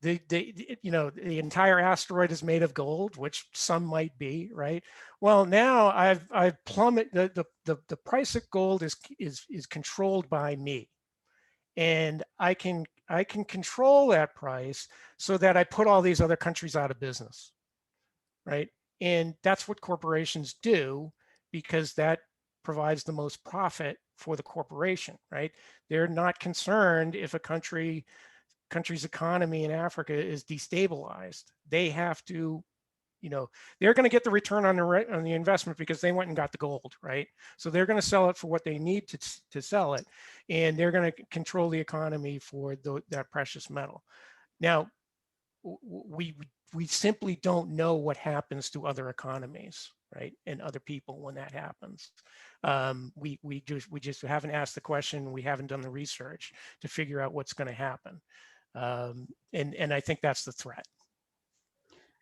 You know, the entire asteroid is made of gold, which some might be, right? Well, now I've plummeted. The price of gold is controlled by me, and I can control that price so that I put all these other countries out of business, right? And that's what corporations do, because that provides the most profit for the corporation, right? They're not concerned if a country's economy in Africa is destabilized. They have to, you know, they're going to get the return on the investment because they went and got the gold, right? So they're going to sell it for what they need to sell it, and they're going to control the economy for that precious metal. Now, we simply don't know what happens to other economies, right, and other people when that happens. We just haven't asked the question. We haven't done the research to figure out what's going to happen, and I think that's the threat.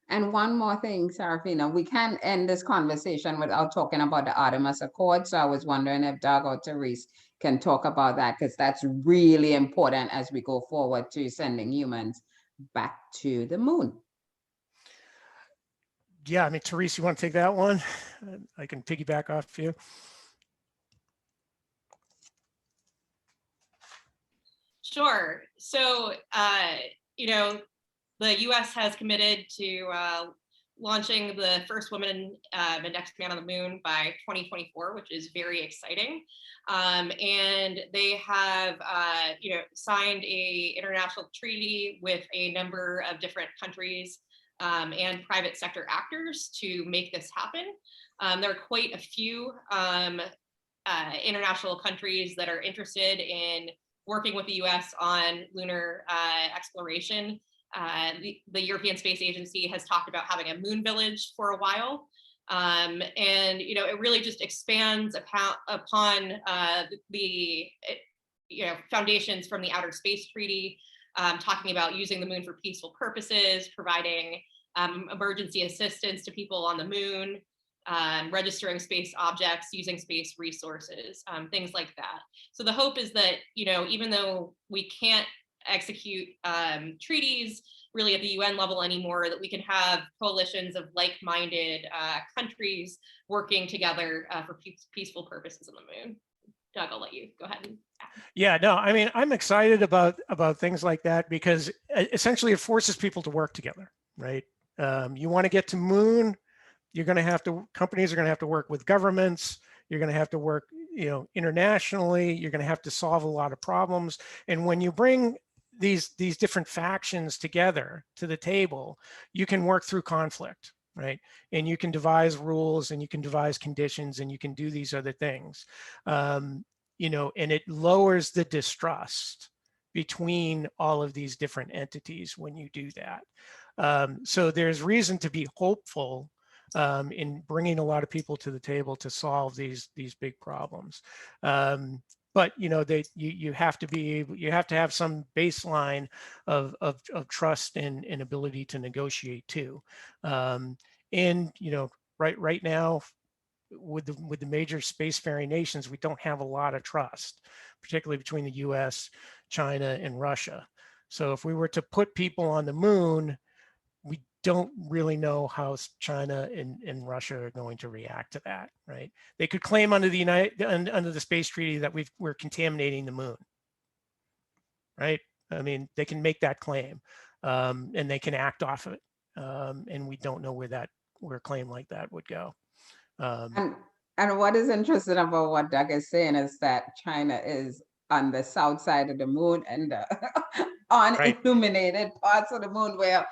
And one more thing, Sarafina, we can't end this conversation without talking about the Artemis Accord. So I was wondering if Doug or Therese can talk about that, because that's really important as we go forward to sending humans back to the moon. Yeah, I mean, Therese, you want to take that one? I can piggyback off you. Sure. So, you know, the U.S. has committed to launching the first woman and next man on the moon by 2024, which is very exciting. And they have, you know, signed a international treaty with a number of different countries and private sector actors to make this happen. There are quite a few international countries that are interested in working with the US on lunar exploration. The European Space Agency has talked about having a moon village for a while. And, you know, it really just expands upon the, you know, foundations from the Outer Space Treaty, talking about using the moon for peaceful purposes, providing emergency assistance to people on the moon, registering space objects, using space resources, things like that. So the hope is that, you know, even though we can't execute treaties really at the UN level anymore, that we can have coalitions of like-minded countries working together for peaceful purposes on the moon. Doug, I'll let you go ahead and add. Yeah, no, I mean, I'm excited about things like that, because essentially it forces people to work together, right? You want to get to moon, you're going to have to, companies are going to have to work with governments. You're going to have to work, you know, internationally. You're going to have to solve a lot of problems. And when you bring these different factions together to the table, you can work through conflict, right? And you can devise rules, and you can devise conditions, and you can do these other things, you know, and it lowers the distrust between all of these different entities when you do that. So there's reason to be hopeful in bringing a lot of people to the table to solve these big problems. But you know, you have to have some baseline of trust and ability to negotiate too. And you know, right now, with the major spacefaring nations, we don't have a lot of trust, particularly between the U.S., China, and Russia. So if we were to put people on the moon, we don't really know how China and Russia are going to react to that, right? They could claim under the Space Treaty that we're contaminating the moon, right? I mean, they can make that claim, and they can act off of it, and we don't know where a claim like that would go. And what is interesting about what Doug is saying is that China is on the south side of the moon and the unilluminated parts of the moon where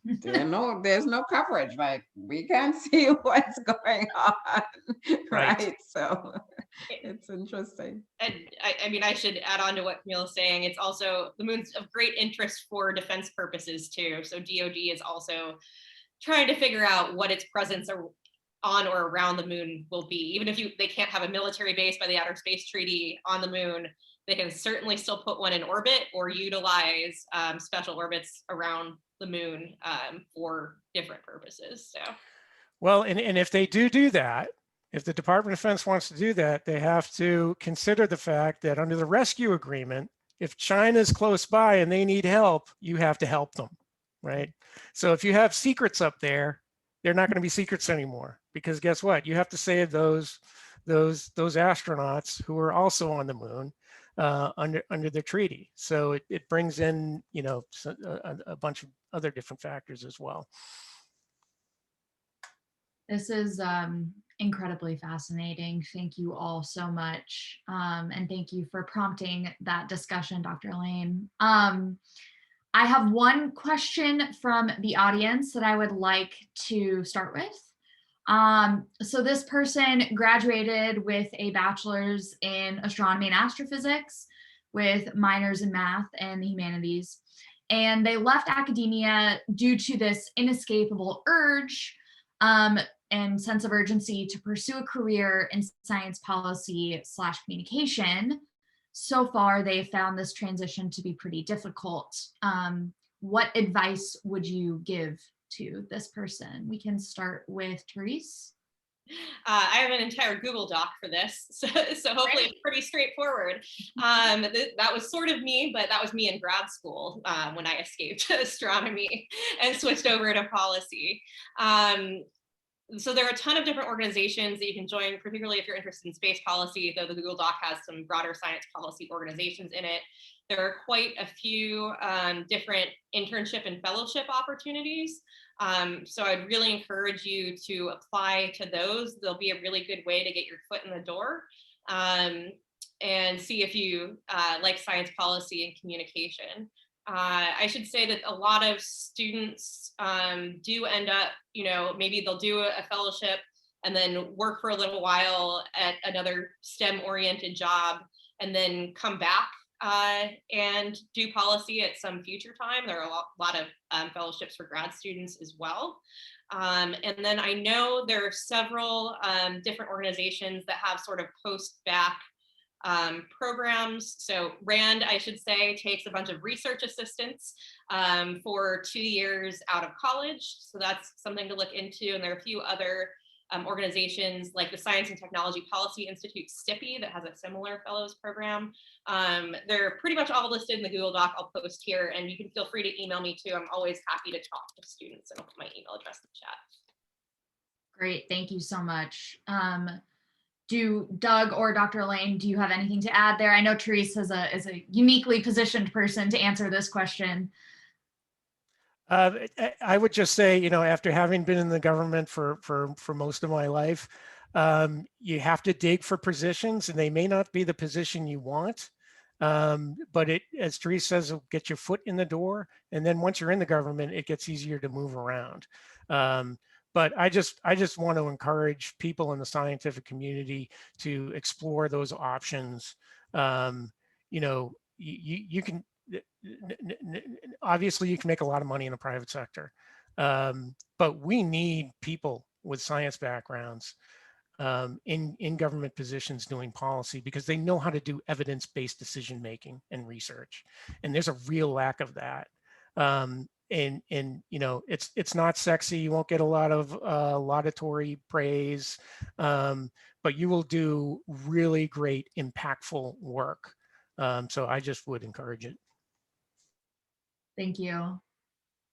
there's no coverage. Like, we can't see what's going on, right? So it's interesting. And I mean, I should add on to what Camille is saying. It's also, the moon's of great interest for defense purposes too. So DoD is also trying to figure out what its presence on or around the moon will be. Even if they can't have a military base by the Outer Space Treaty on the moon, they can certainly still put one in orbit or utilize special orbits around the moon for different purposes. So, well, and if they do that, if the Department of Defense wants to do that, they have to consider the fact that under the rescue agreement, if China's close by and they need help, you have to help them, right? So if you have secrets up there, they're not going to be secrets anymore, because guess what? You have to save those astronauts who are also on the moon under the treaty. So it brings in, you know, a bunch of other different factors as well. This is incredibly fascinating. Thank you all so much. And thank you for prompting that discussion, Dr. Alleyne. I have one question from the audience that I would like to start with. So this person graduated with a bachelor's in astronomy and astrophysics with minors in math and the humanities. And they left academia due to this inescapable urge and sense of urgency to pursue a career in science policy / communication. So far, they've found this transition to be pretty difficult. What advice would you give to this person? We can start with Therese. I have an entire Google Doc for this, so hopefully it's pretty straightforward. That was sort of me, but that was me in grad school when I escaped astronomy and switched over to policy. So there are a ton of different organizations that you can join, particularly if you're interested in space policy, though the Google Doc has some broader science policy organizations in it. There are quite a few different internship and fellowship opportunities. So I'd really encourage you to apply to those. They'll be a really good way to get your foot in the door and see if you like science policy and communication. I should say that a lot of students do end up, you know, maybe they'll do a fellowship and then work for a little while at another STEM-oriented job and then come back and do policy at some future time. There are a lot of fellowships for grad students as well. And then I know there are several different organizations that have sort of post-bac programs. So RAND, I should say, takes a bunch of research assistants for 2 years out of college. So that's something to look into. And there are a few other organizations like the Science and Technology Policy Institute, STIPI, that has a similar fellows program. They're pretty much all listed in the Google Doc I'll post here, and you can feel free to email me too. I'm always happy to talk to students, and I'll put my email address in the chat. Great, thank you so much. Do Doug or Dr. Alleyne, do you have anything to add there? I know Therese is a uniquely positioned person to answer this question. I would just say, you know, after having been in the government for most of my life, you have to dig for positions, and they may not be the position you want, but it, as Therese says, will get your foot in the door, and then once you're in the government, it gets easier to move around. But I just want to encourage people in the scientific community to explore those options. You know, you can. Obviously, you can make a lot of money in the private sector, but we need people with science backgrounds in government positions doing policy, because they know how to do evidence-based decision making and research, and there's a real lack of that. And you know, it's not sexy. You won't get a lot of laudatory praise, but you will do really great, impactful work. So I just would encourage it. Thank you.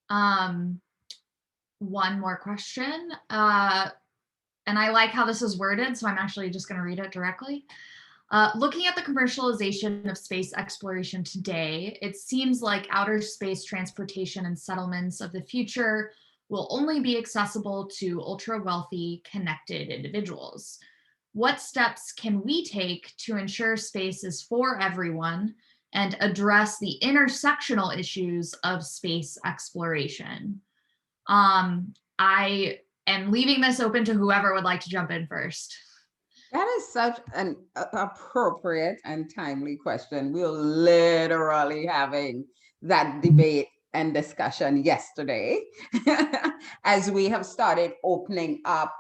One more question. And I like how this is worded, so I'm actually just going to read it directly. Looking at the commercialization of space exploration today, it seems like outer space transportation and settlements of the future will only be accessible to ultra-wealthy, connected individuals. What steps can we take to ensure space is for everyone and address the intersectional issues of space exploration? I am leaving this open to whoever would like to jump in first. That is such an appropriate and timely question. We're literally having that debate and discussion yesterday as we have started opening up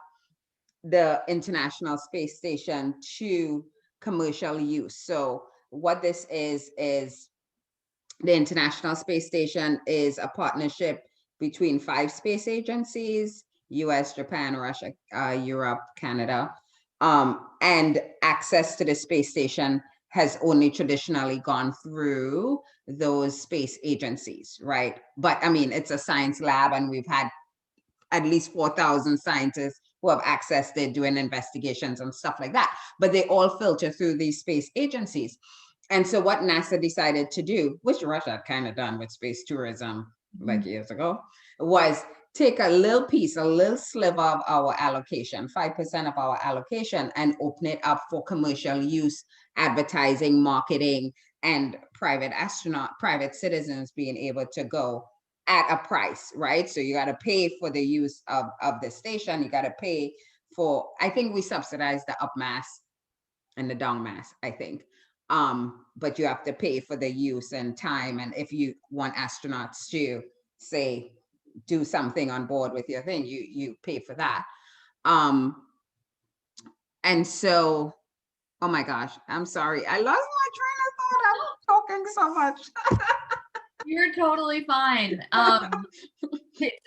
the International Space Station to commercial use. So what this is the International Space Station is a partnership between 5 space agencies: US, Japan, Russia, Europe, Canada. And access to the space station has only traditionally gone through those space agencies, right? But I mean, it's a science lab, and we've had at least 4,000 scientists who have accessed it doing investigations and stuff like that. But they all filter through these space agencies. And so what NASA decided to do, which Russia had kind of done with space tourism like years ago, was take a little piece, a little sliver of our allocation, 5% of our allocation, and open it up for commercial use, advertising, marketing, and private citizens being able to go at a price, right? So you got to pay for the use of the station. You got to pay for, I think we subsidize the up mass and the down mass, I think. But you have to pay for the use and time. And if you want astronauts to, say, do something on board with your thing, you pay for that. And so, oh my gosh, I'm sorry. I lost my train of thought. I'm talking so much. You're totally fine.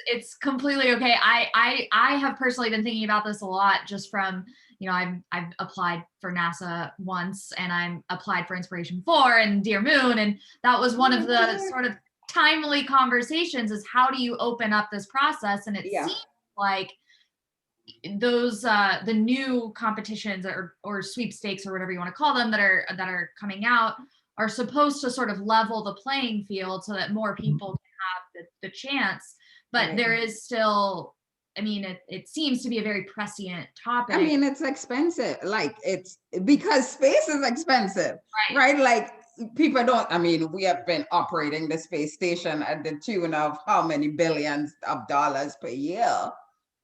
It's completely okay. I have personally been thinking about this a lot, just from, you know, I've applied for NASA once, and I'm applied for Inspiration 4 and Dear Moon, and that was one of the sort of timely conversations, is how do you open up this process? And it seems like those the new competitions or sweepstakes or whatever you want to call them that are coming out are supposed to sort of level the playing field so that more people can have the chance. But there is still, I mean, it seems to be a very prescient topic. I mean, it's expensive. Like, it's because space is expensive, right? Like, people don't, I mean, we have been operating the space station at the tune of how many billions of dollars per year,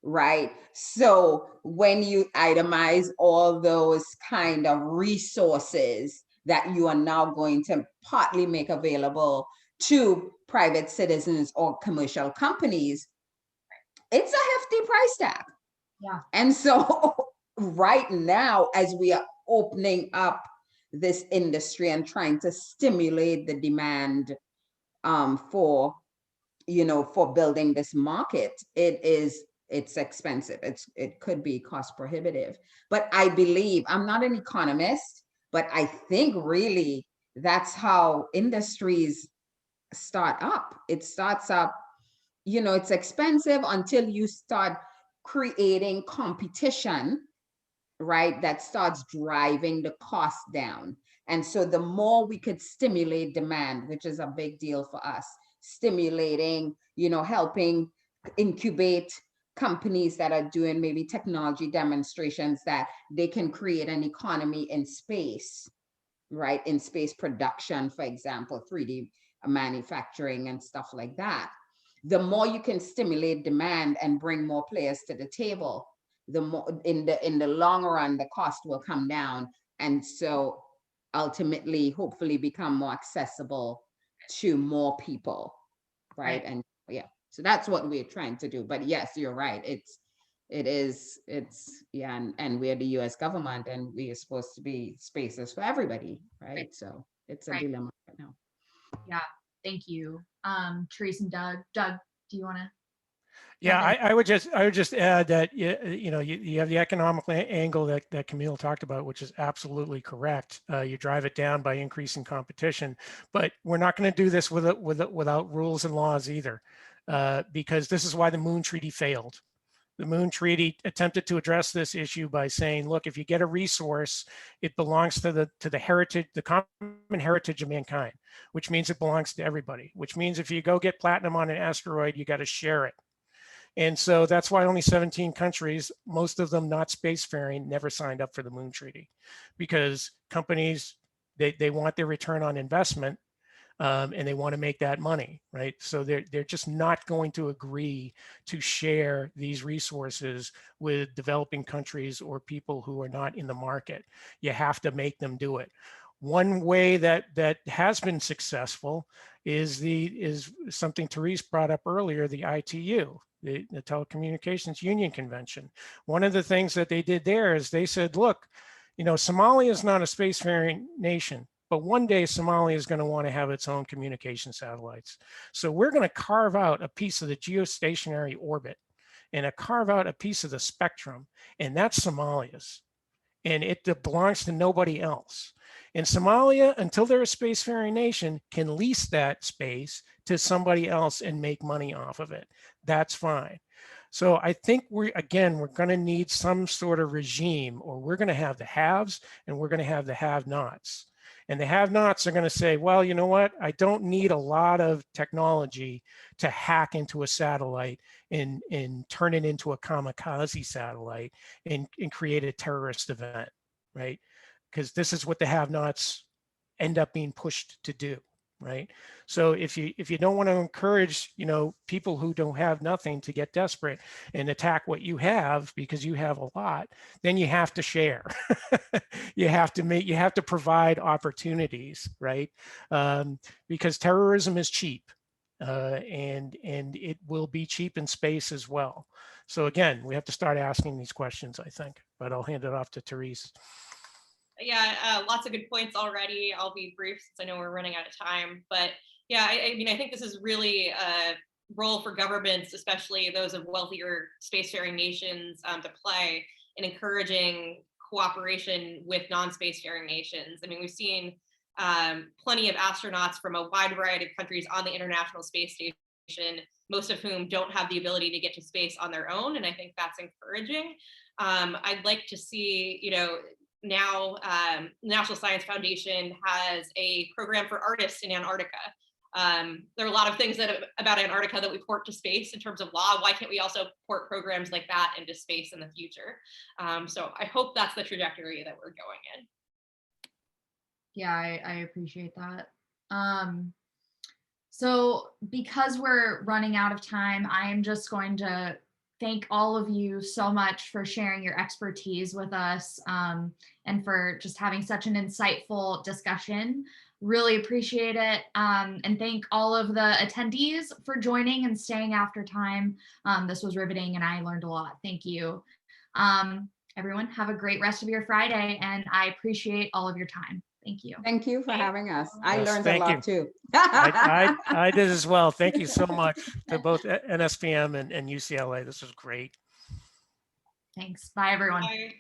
right? So when you itemize all those kind of resources that you are now going to partly make available to private citizens or commercial companies, it's a hefty price tag. Yeah. And so right now, as we are opening up this industry and trying to stimulate the demand for building this market, it's expensive. It could be cost prohibitive. But I believe, I'm not an economist, but I think really that's how industries start up. It starts up, it's expensive until you start creating competition, right? That starts driving the cost down. And so the more we could stimulate demand, which is a big deal for us, stimulating, helping incubate companies that are doing maybe technology demonstrations that they can create an economy in space, right? In space production, for example, 3D manufacturing and stuff like that. The more you can stimulate demand and bring more players to the table, the more in the long run, the cost will come down. And so ultimately, hopefully become more accessible to more people, right? And yeah, so that's what we're trying to do. But yes, you're right. It's and we're the US government, and we are supposed to be spaces for everybody, right? So it's a dilemma right now. Yeah, thank you. Therese and Doug. Doug, do you want to? Yeah, I would just add that you have the economic angle that Camille talked about, which is absolutely correct. You drive it down by increasing competition, but we're not going to do this without rules and laws either, because this is why the Moon Treaty failed. The Moon Treaty attempted to address this issue by saying, look, if you get a resource, it belongs to the heritage, the common heritage of mankind, which means it belongs to everybody, which means if you go get platinum on an asteroid, you got to share it. And so that's why only 17 countries, most of them not spacefaring, never signed up for the Moon Treaty, because companies, they want their return on investment, and they want to make that money, right? So they're just not going to agree to share these resources with developing countries or people who are not in the market. You have to make them do it. One way that has been successful is something Therese brought up earlier, the ITU, the Telecommunications Union Convention. One of the things that they did there is they said, look, you know, Somalia is not a spacefaring nation, but one day Somalia is going to want to have its own communication satellites. So we're going to carve out a piece of the geostationary orbit and carve out a piece of the spectrum, and that's Somalia's. And it belongs to nobody else. And Somalia, until they're a spacefaring nation, can lease that space to somebody else and make money off of it. That's fine. So I think we're going to need some sort of regime, or we're going to have the haves and we're going to have the have-nots. And the have-nots are going to say, well, you know what? I don't need a lot of technology to hack into a satellite and turn it into a kamikaze satellite and create a terrorist event, right? Because this is what the have-nots end up being pushed to do, right? So if you don't want to encourage, you know, people who don't have nothing to get desperate and attack what you have because you have a lot, then you have to share. you have to provide opportunities, right? Because terrorism is cheap, and it will be cheap in space as well. So again, we have to start asking these questions, I think. But I'll hand it off to Therese. Yeah, lots of good points already. I'll be brief since I know we're running out of time. But yeah, I mean, I think this is really a role for governments, especially those of wealthier spacefaring nations, to play in encouraging cooperation with non-spacefaring nations. I mean, we've seen plenty of astronauts from a wide variety of countries on the International Space Station, most of whom don't have the ability to get to space on their own. And I think that's encouraging. I'd like to see, you know, now National Science Foundation has a program for artists in Antarctica. There are a lot of things about Antarctica that we port to space in terms of law. Why can't we also port programs like that into space in the future? So I hope that's the trajectory that we're going in. Yeah, I appreciate that. So because we're running out of time, I am just going to thank all of you so much for sharing your expertise with us, and for just having such an insightful discussion. Really appreciate it. And thank all of the attendees for joining and staying after time. This was riveting and I learned a lot. Thank you. Everyone, have a great rest of your Friday, and I appreciate all of your time. Thank you. Thank you for having us. I Yes, learned a lot too. I did as well. Thank you so much to both NSPN and UCLA. This was great. Thanks. Bye, everyone. Bye.